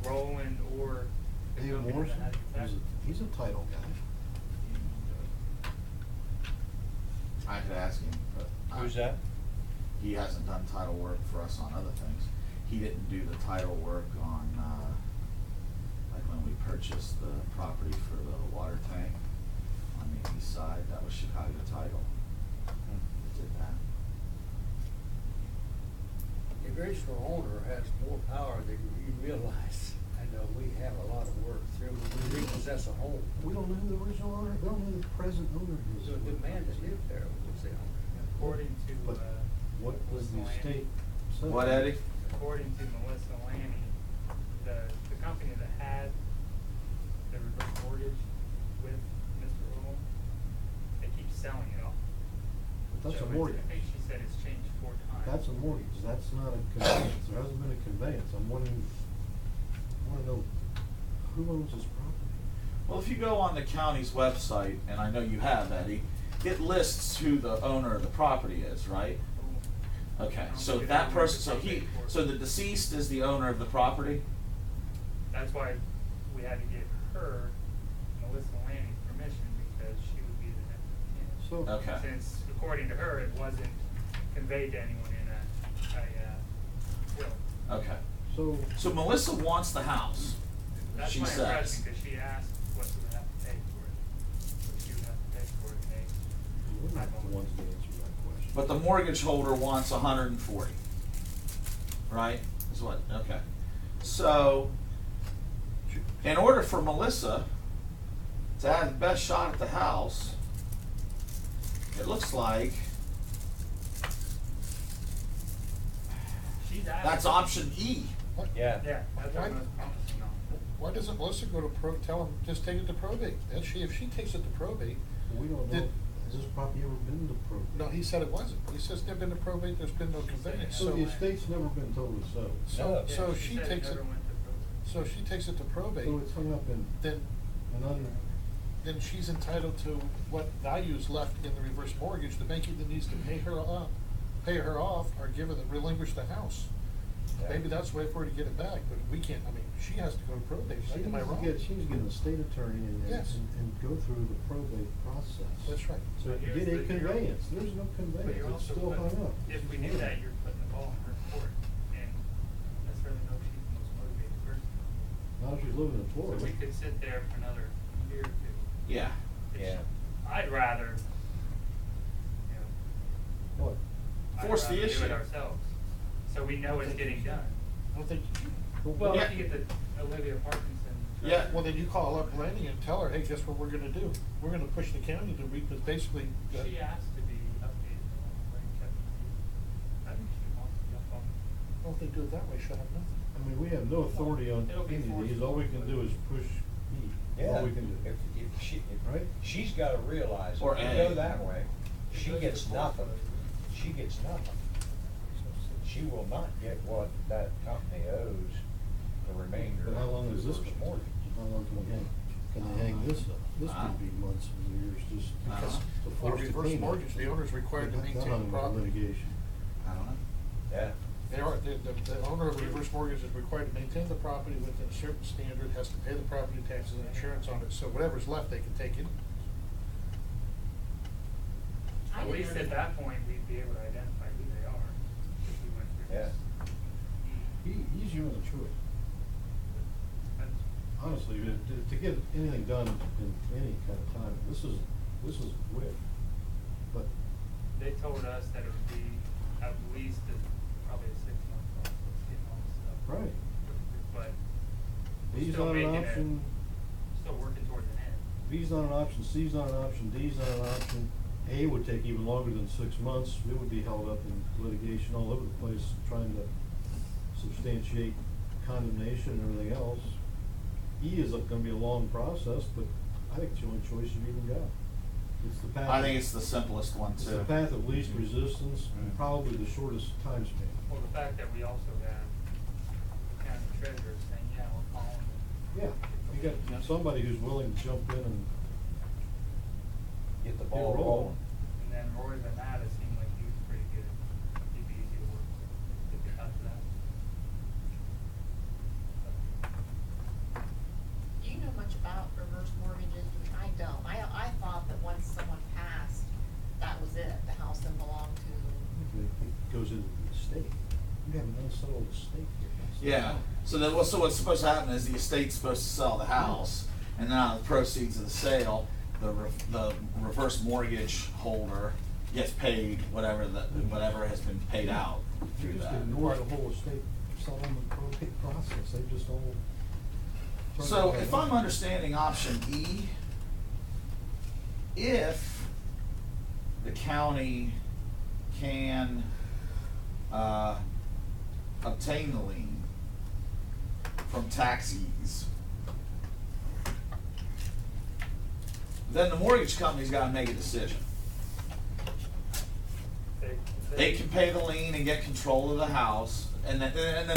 than Roland or the Dave company that Morrison, has the tax. he's a title guy. I could ask him, but. Who's that? He hasn't done title work for us on other things. He didn't do the title work on, like when we purchased the property for the water tank on the east side, that was Chicago Title. that Did that. The original owner has more power than you realize. I know we have a lot of work through, we repossess a home. We don't know who the original owner, we don't know who the present owner is. So the man that lived there was the owner. According to, But what was the Melissa Lanny- estate say? What, Eddie? According to Melissa Lanny, the company that had the reverse mortgage with Mr. Rowland, they keep selling it off. But that's So a it's- mortgage. I think she said it's changed 4 times. That's a mortgage, that's not a conveyance, there hasn't been a conveyance, I wanna know, who owns this property? Well, if you go on the county's website, and I know you have, Eddie, it lists who the owner of the property is, right? Okay, so that person, so the deceased is the owner of the property? That's why we had to get her, Melissa Lanning's permission, because she would be the next of kin. So, Okay. Since according to her, it wasn't conveyed to anyone in a will. Okay. so, So Melissa wants the house, That's she my impression, says. because she asked what she would have to pay for it. What she would have to pay for it, and they. we're not the ones to answer that question. But the mortgage holder wants 140, right? Is what, okay. So, in order for Melissa to have the best shot at the house, it looks like She's asked. that's option E. Yeah. Yeah, that's what Why- most promising on. Why doesn't Melissa go to tell him, just take it to probate? If she takes it to probate, We don't know, Did- has this property ever been to probate? no, he said it wasn't. He says they've been to probate, there's been no conveyance, So so. the estate's never been totally settled. So, No. so Yeah, she said takes it, never went to probate. so she takes it to probate, So it's hung up in then, another, then she's entitled to what value's left in the reverse mortgage. The bank either needs to pay her off, or give her relinquish the house. Yeah. Maybe that's the way for her to get it back, but we can't, I mean, she has to go to probate, she am I needs to wrong? get, she needs to get an estate attorney and, Yes. and go through the probate process. That's right. So But to here's get a the- conveyance, there's no But conveyance, you're it's also still putting- hung up. If we knew that, you're putting the ball in her court, and necessarily know she's the most motivated person. Not if she's living in So Florida. we could sit there for another year or two. Yeah. Yeah. I'd rather, you know. What? I'd Force the rather issue. do it ourselves, so we know it's getting done. I don't think, Well, Yeah. if you get the Olivia Parkinson. Yeah. well, then you call up Lanny and tell her, hey, guess what we're gonna do? We're gonna push the county to because basically. She asked to be updated on where you kept it. I think she wants to jump on. Well, if they do it that way, she'll have nothing. I mean, we have no authority on It'll be any of these, forced. all we can do is push E. Yeah. All we can do. Right? She's gotta realize, if Or we A. go that way, she gets nothing. She gets nothing. She will not get what that company owes the remainder But how long of is the this reverse gonna mortgage. How long can we hang? Can they hang this up? This could be months and years, just because to Well, force the reverse payment. mortgage, the owner's required to They're not maintain done the with property. Litigation. I don't know. Yeah. They are, the owner of a reverse mortgage is required to maintain the property within a certain standard, has to pay the property taxes and insurance on it, so whatever's left, they can take it. I At didn't least know at that point, we'd be able to identify who they are, if we went through Yeah. this. He's your only choice. That's- Honestly, to get anything done in any kind of time, this is quick. But They told us that it would be at least probably a 6-month process, getting all this stuff. Right. But we're B's still not an making it, option, still working towards an end. B's not an option, C's not an option, D's not an option. A would take even longer than 6 months. We would be held up in litigation all over the place trying to substantiate condemnation and everything else. E is gonna be a long process, but I think it's the only choice you've even got. It's the path. I think it's the simplest one It's too. the path of least resistance, and Mm. probably the shortest time span. Well, the fact that we also have the county treasurer saying, yeah, we're calling them. Yeah, you got somebody who's willing to jump in and Get the get ball rolling. rolling. And then Roy Vanata seemed like he was pretty good. He'd be easy to work with, if you got to that. Do you know much about reverse mortgages? I don't. I thought that once someone passed, that was it. The house then belonged to. It goes into the estate. You have an unsettled estate here. That's the Yeah, problem. so what's supposed to happen is the estate's supposed to sell the house, and then out of the proceeds of the sale, the reverse mortgage holder gets paid whatever has been paid out You through just that. ignore the whole estate settlement probate process. They just all. turn So their if head. I'm understanding option E, if the county can obtain the lien from taxis, then the mortgage company's gotta make a decision. They can pay the lien and get control of the house, and then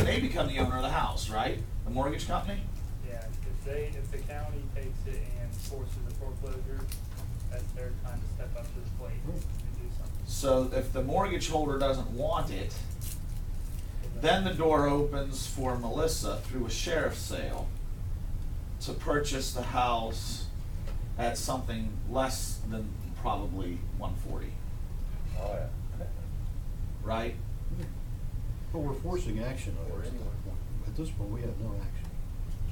they become the owner of the house, right? The mortgage company? Yeah, if the county takes it and forces a foreclosure, that's their time to step up to the plate and do something. So if the mortgage holder doesn't want it, then the door opens for Melissa through a sheriff's sale to purchase the house at something less than probably 140, Oh, yeah. right? But we're forcing action on Or it. anyone. At this point, we have no action.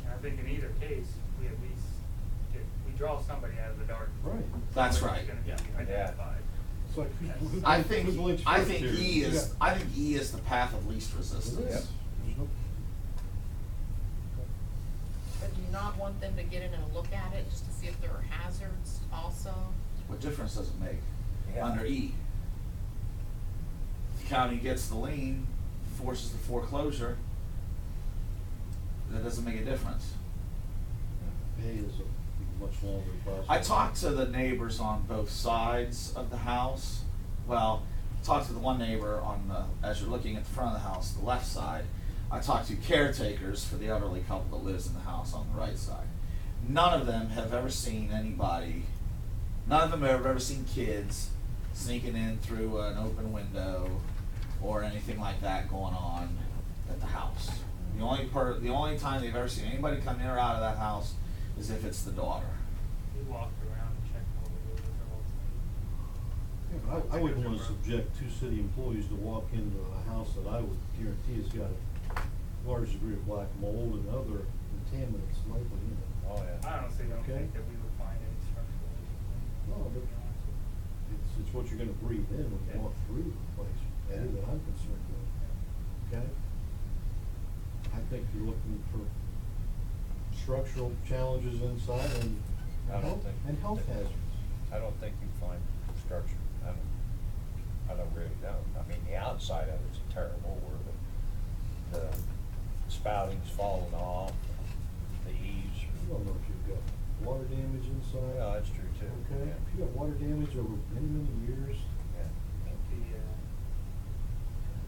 And I think in either case, we at least we draw somebody out of the dark. Right. That's Somebody's right. gonna be Yeah. identified. It's like, who I blinks- think who blinks I first think here? E You is got- I think E is the path of least It resistance. is. Yep. There's no, But do you not want them to get in and look at it, just to see if there are hazards also? What difference does it make Yeah. under E? The county gets the lien, forces the foreclosure. That doesn't make a difference. A is a much longer process. I talked to the neighbors on both sides of the house. Well, talked to the one neighbor on the, as you're looking at the front of the house, the left side. I talked to caretakers for the elderly couple that lives in the house on the right side. None of them have ever seen anybody, none of them have ever seen kids sneaking in through an open window or anything like that going on at the house. The only time they've ever seen anybody come in or out of that house is if it's the daughter. We walked around and checked all the doors and all Yeah, but I wouldn't wanna subject two city employees to walk into a house that I would guarantee has got a large degree of black mold and other contaminants likely in it. Oh, yeah. I honestly don't Okay. think that we would find any structural issues. No, but it's what you're gonna breathe in when you Yeah. walk through the place, Yeah. that I'm concerned with, okay? I think you're looking for structural challenges inside and I don't think. health hazards. I don't think you find structure. I don't really know. I mean, the outside of it's terrible, where the spouting's falling off, the eaves. You don't know if you've got water damage inside. Yeah, that's true too. Okay, Yeah. if you got water damage over many, many years, Yeah. I think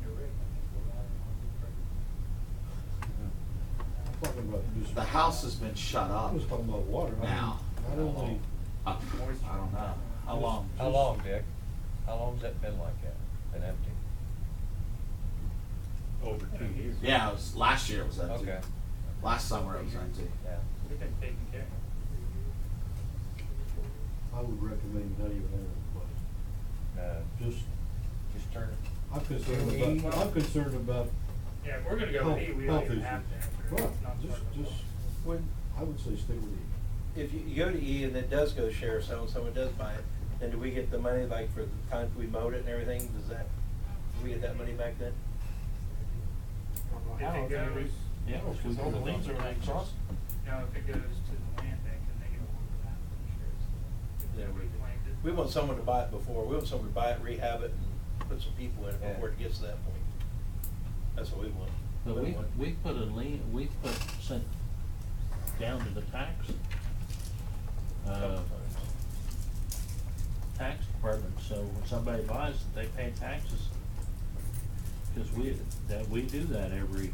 you're right, I think the water might be pretty. I'm talking about just. The house has been shut up I'm just talking about water. I mean, now. Not only, I don't know. How long? How long, Dick? How long's that been like that? Been empty? Over 2 years. Yeah, it was, last year it was empty. Okay. Last summer it was empty. Yeah. We've been taking care of it. I would recommend not even enter the place. No, Just, just turn it. I'm concerned E? about, I'm concerned about. Yeah, if we're gonna go with E, we don't health even issues. have to enter it. Right, It's not just, part of the just, law. I would say stick with E. If you go to E and it does go sheriff's sale and someone does buy it, then do we get the money like for the time we mowed it and everything? Do we get that money back then? If it goes, Yeah, Because all the liens are exhausted. no, if it goes to the land bank, then they get a hold of that from the sheriff's. If Yeah, they reclaimed it. We want someone to buy it before, we want someone to buy it, rehab it, and put some people in it Yeah. before it gets to that point. That's what we want. But we put a lien, sent down to the tax department, so when somebody buys it, they pay taxes. Cause we do that every,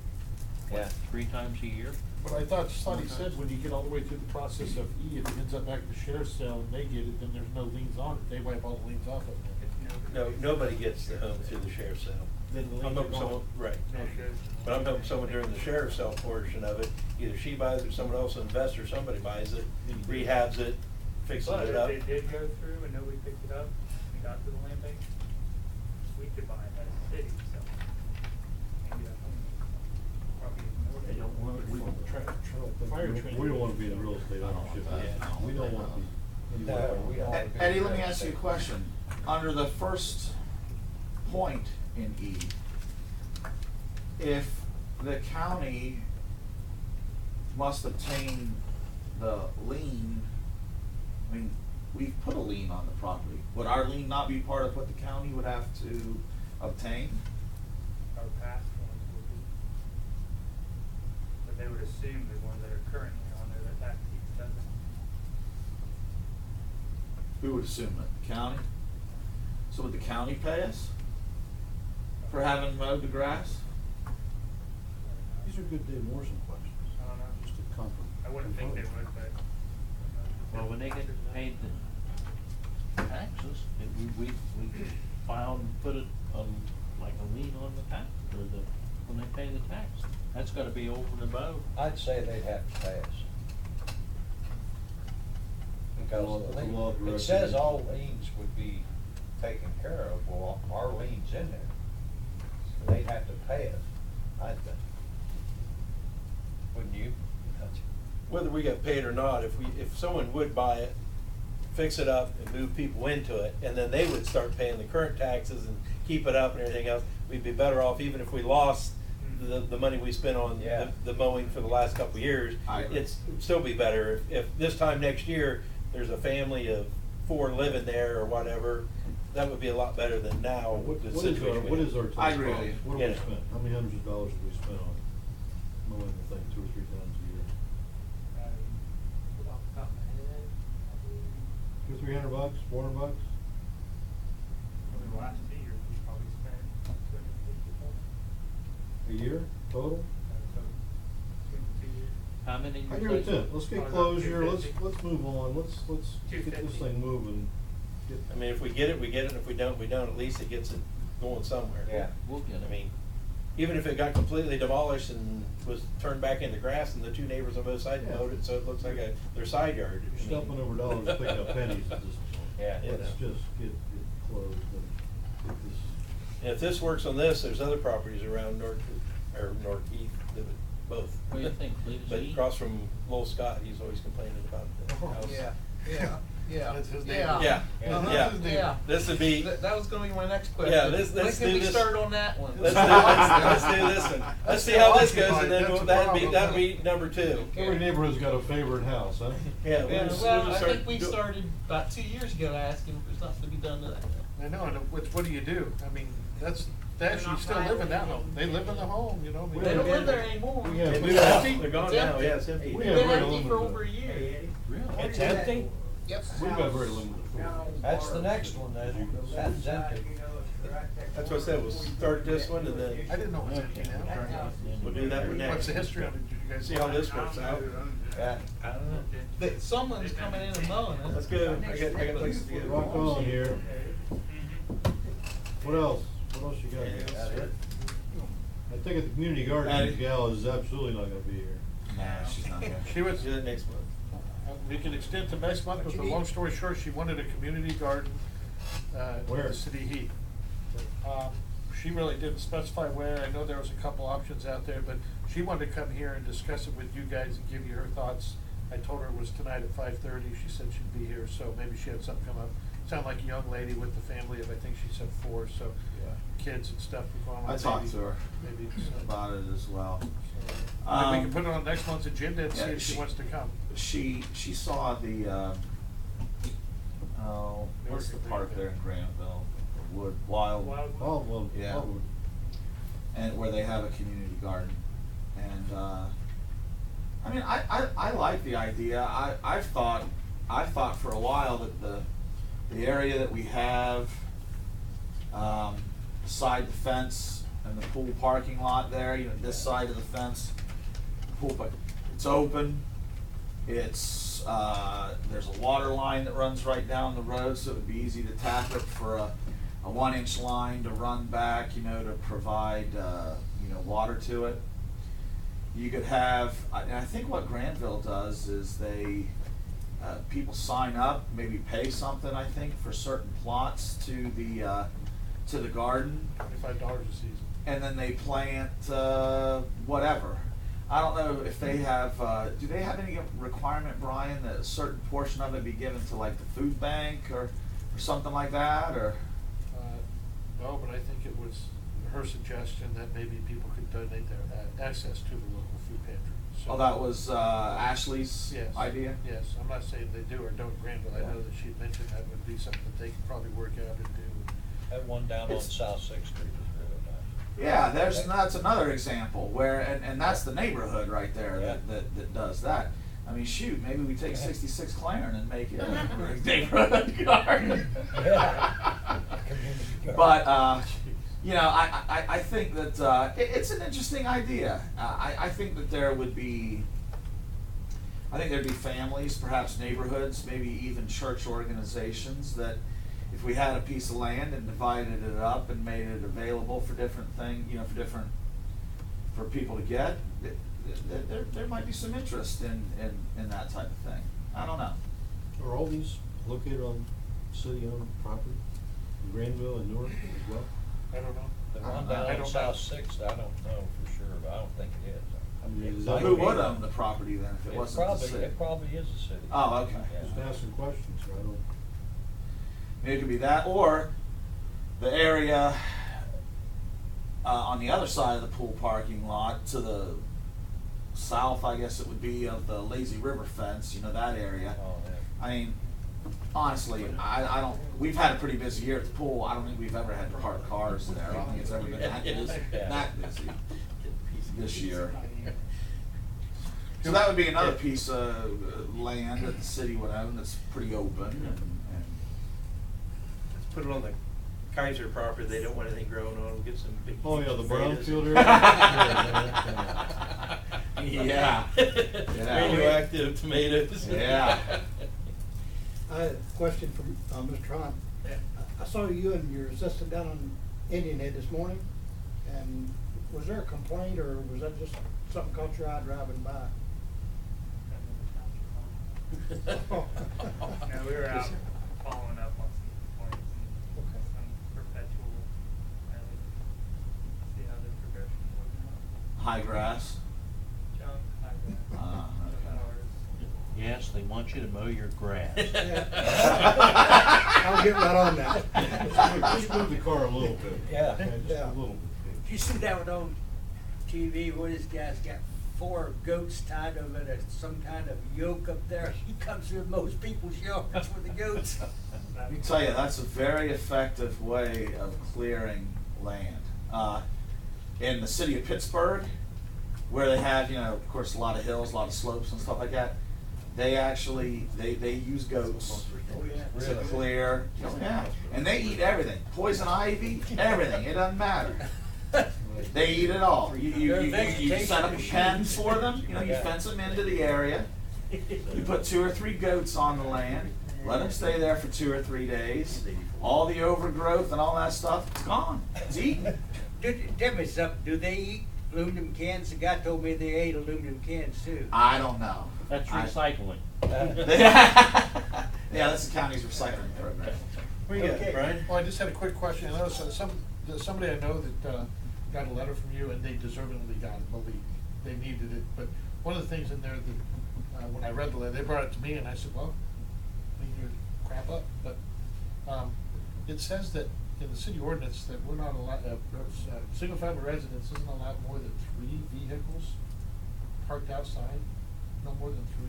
Yeah. 3 times a year? But I thought Sonny said when you get all the way through the process of E, if it ends up back to sheriff's sale and they get it, then there's no liens on it, they wipe all the liens off of it. No, nobody gets the home through the sheriff's sale. Then the I'm liens are hoping gone. someone, right. Then it goes to the But I'm land hoping bank. someone during the sheriff's sale portion of it, either she buys it or someone else, an investor, somebody buys it, rehabs it, fixes But it up. if it did go through and nobody picked it up, and got to the land bank, we could buy it as a city, so. Maybe that's probably more. They don't want it, we want fire training. We don't wanna be in real estate ownership. Yeah. We don't wanna be. No, we don't wanna be Eddie, let me real ask you a estate. question. Under the first point in E, if the county must obtain the lien, I mean, we've put a lien on the property. Would our lien not be part of what the county would have to obtain? Our past ones would be. But they would assume the ones that are currently on there, that piece doesn't. Who would assume it? The county? So would the county pay us for having mowed the grass? These are good Dave Morrison questions. I don't know. Just to comfort. I wouldn't think they would, but. Well, when they get paid the taxes, we filed and put it on, like a lien on the tax, or when they pay the tax. That's gotta be over and above. I'd say they'd have to pass. Well, Because it's a the law lien- it directed says it. all liens would be taken care of, well, our lien's in there. So they'd have to pay it, I think. Wouldn't you? Whether we got paid or not, if someone would buy it, fix it up and move people into it, and then they would start paying the current taxes and keep it up and everything else, we'd be better off even if we lost the money we spent on Yeah. the mowing for the last couple of years. I agree. It'd still be better if this time next year, there's a family of 4 living there or whatever, that would be a lot better than now, What the is our, situation we what have. is our I tax agree with cost? you. What do Yeah. we spend? How many hundreds of dollars have we spent on mowing the thing 2 or 3 times a year? Off the top of my head, I believe, 200 or 300 bucks, 400 bucks? over the last 2 years, we probably spent $250,000. A year total? So, between the 2 years. How many? I give it 10. Let's get Probably about closure. Let's 250. move on. Let's get this 250. thing moving. Get, I mean, if we get it, we get it, and if we don't, we don't, at least it gets it going somewhere. Yeah. We'll get it. I mean, even if it got completely demolished and was turned back into grass and the 2 neighbors on both sides Yeah. mowed it, so it looks like their side yard. I mean- stumping over dollars, picking up pennies at this point. Yeah. You Let's know. just get closed and get this. And if this works on this, there's other properties around North Heath that would both. What do you think, Cletus? But E? across from Lowell Scott, he's always complaining about the house. Yeah. That's his Yeah. Yeah, Uh-huh. yeah. Yeah. This would be, That was gonna be my next question. Yeah, let's When do can we this. start on that one? let's do this one. Let's see how this goes, and then That's the that'd be problem. number 2. Every neighborhood's got a favorite house, huh? Yeah, Yeah, just well, I start think we do- started about 2 years ago asking if there's something to be done to that. I know, and what do you do? I mean, they They're actually not still live in that violating home. They live in the home, you know. I mean, We They don't Yeah. live there anymore. We have- They we moved have- out, they're gone It's now, empty. yeah, it's empty. We It's have been very empty for limited- over a year. Really? It's empty? Yep. We've got very limited authority. That's the next one, As you can see. that's empty. That's what I said, we'll start this one and then I didn't know it was empty now. we'll do that one next. What's the history of it? Did you guys See how this works out. Yeah. I don't know. Someone's coming in and mowing it. Let's go, I got places to go. Rock on here. What else? What else you got? That's it. I think at the community garden, Eddie. this gal is absolutely not gonna be here. Nah, she's not there. She was, Do that next month. we can extend to next month, but the long story short, she wanted a community garden, Where? in the city of Heath. She really didn't specify where. I know there was a couple options out there, but she wanted to come here and discuss it with you guys and give you her thoughts. I told her it was tonight at 5:30. She said she'd be here, so maybe she had something come up. Sounded like a young lady with the family of, I think she said 4, so kids and stuff. I talked to her Maybe so. about it as well. Maybe we can put it on next month's agenda and see yeah, if she wants to come. She saw the, what's the park there in Granville? Wild. Oh, well, Yeah. well, And where they have a community garden. And, I mean, I like the idea. I've thought for a while that the area that we have, beside the fence and the pool parking lot there, you know, this side of the fence, pool, but it's open. It's, there's a water line that runs right down the road, so it would be easy to tap it for a 1-inch line to run back, you know, to provide, you know, water to it. You could have, and I think what Granville does is they, people sign up, maybe pay something, I think, for certain plots to the garden, $25 a season. and then they plant, whatever. I don't know if they have, do they have any requirement, Brian, that a certain portion of it be given to like the food bank or something like that, or? No, but I think it was her suggestion that maybe people could donate their access to the local food pantry. So- Oh, that was Ashley's Yes. idea? Yes, I'm not saying they do or don't in Granville. I know that she mentioned that would be something that they could probably work out and do. That one down on It's- South Sixth Street is really nice. Yeah, that's another example where, and that's the neighborhood right there Yeah. that does that. I mean, shoot, maybe we take 66 Clarendon and make it a neighborhood garden. Yeah. Community garden. But, you know, I think that it's an interesting idea. I think that there'd be families, perhaps neighborhoods, maybe even church organizations that if if we had a piece of land and divided it up and made it available for different things, you know, for people to get, there might be some interest in that type of thing. I don't know. Are all these located on city-owned property in Granville and Newark as well? I don't know. The one I down don't on know. South Sixth, I don't know for sure, but I don't think it is. I mean, It is might that- Who be. would own the property then if it wasn't the probably, city? it probably is the city. Oh, okay. Yeah. Just asking questions, so I don't. Maybe it could be that, or the area on the other side of the pool parking lot to the south, I guess it would be, of the Lazy River fence, you know, that area. Oh, yeah. I mean, honestly, I don't, we've had a pretty busy year at the pool. I don't think we've ever had to park cars there. I don't think it's ever been that busy, that busy this year. So that would be another piece of land that the city would own that's pretty open and Let's put it on the Kaiser property, they don't want anything growing on, get some big. Oh, yeah, the potatoes. brownfield area. Yeah. Yeah. Radioactive tomatoes. Yeah. I had a question from Mr. Hunt. I saw you and your assistant down on Indian Head this morning, and was there a complaint, or was that just something caught your eye driving by? No, we were out following up on some complaints and some perpetual, see how the progression is working out. High grass. Junk, high grass, Ah, okay. flowers. Yes, they want you to mow your grass. I'll get right on that. Just move the car a little bit. Yeah. Just Yeah. a little bit. You see that one on TV where this guy's got 4 goats tied over to some kind of yoke up there? He comes through most people's yards with the goats. Let me tell you, that's a very effective way of clearing land. In the city of Pittsburgh, where they have, you know, of course, a lot of hills, a lot of slopes and stuff like that, they actually, they use goats Oh, yeah. to clear, oh, yeah, and they eat everything, poison ivy, everything, it doesn't matter. They eat it all. You set up a pen for them, you know, you fence them into the area. You put 2 or 3 goats on the land, let them stay there for 2 or 3 days. All the overgrowth and all that stuff, it's gone, it's eaten. Tell me something, do they eat aluminum cans? The guy told me they ate aluminum cans too. I don't know. That's recycling. Yeah, that's the county's recycling program. What you got, Okay. Brian? Well, I just had a quick question. I know somebody I know that got a letter from you, and they deservedly got it, believe me. They needed it, but one of the things in there that, when I read the letter, they brought it to me, and I said, well, clean your crap up. But it says that in the city ordinance that we're not allowed, single-family residence isn't allowed more than 3 vehicles parked outside, no more than 3.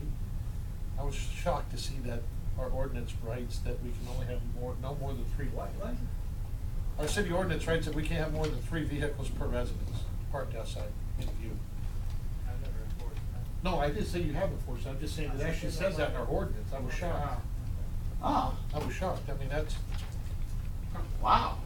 I was shocked to see that our ordinance writes that we can only have no more than 3. What? Our city ordinance writes that we can't have more than 3 vehicles per residence parked outside in view. I've never enforced that. No, I didn't say you have enforced it, I'm just saying it actually says that in our ordinance. I was shocked. Oh, I was shocked. I mean, that's, wow.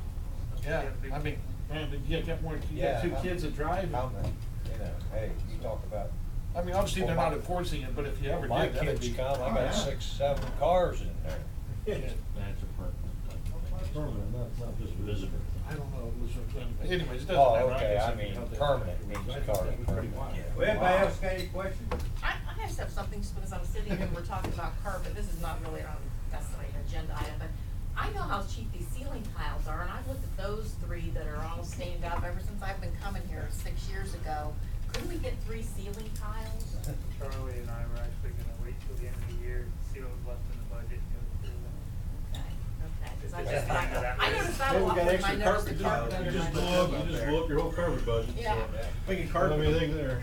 yeah, I mean, man, but you got more, you got 2 kids that drive. How many, you know, hey, you talk about. I mean, obviously, they're not enforcing it, but if you ever My did, that'd kids be. come, I Oh, got yeah. 6, 7 cars in there. Yeah. That's a permanent thing. Permanent, not just Visitor. I don't know, it was, anyways, it doesn't Oh, matter. okay, guess I if you mean, have that- permanent means I the think car that'd is be pretty permanent. wild. Well, anybody else got any questions? I just have something, just because I'm sitting here and we're talking about carpet, this is not really on necessarily an agenda item, but I know how cheap these ceiling tiles are, and I've looked at those 3 that are all stained up ever since I've been coming here 6 years ago. Couldn't we get 3 ceiling tiles? Charlie and I were actually gonna wait till the end of the year, see what was left in the budget, and go through that. Okay, 'cause I It's just at the end of thought, that I list. noticed that a Maybe we lot got when I extra noticed the carpet carpet tiles. under You just my. blow up your whole carpet budget. Yeah. We can Don't carpet. have anything there.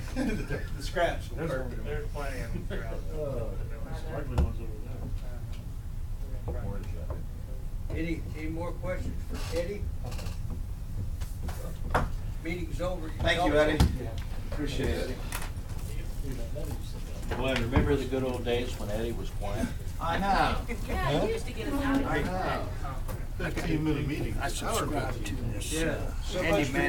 The scraps. will There's carpet them. There's plenty of them throughout the Oh. village. Ugly ones over there. We're gonna try More and- to Any more questions for Eddie? Meeting's over. Thank you, Eddie. Appreciate it. Boy, remember the good old days when Eddie was quiet? I know. Yeah, you used to get us out of I here. know. 15-minute meeting. I subscribe to this. Yeah. So much for your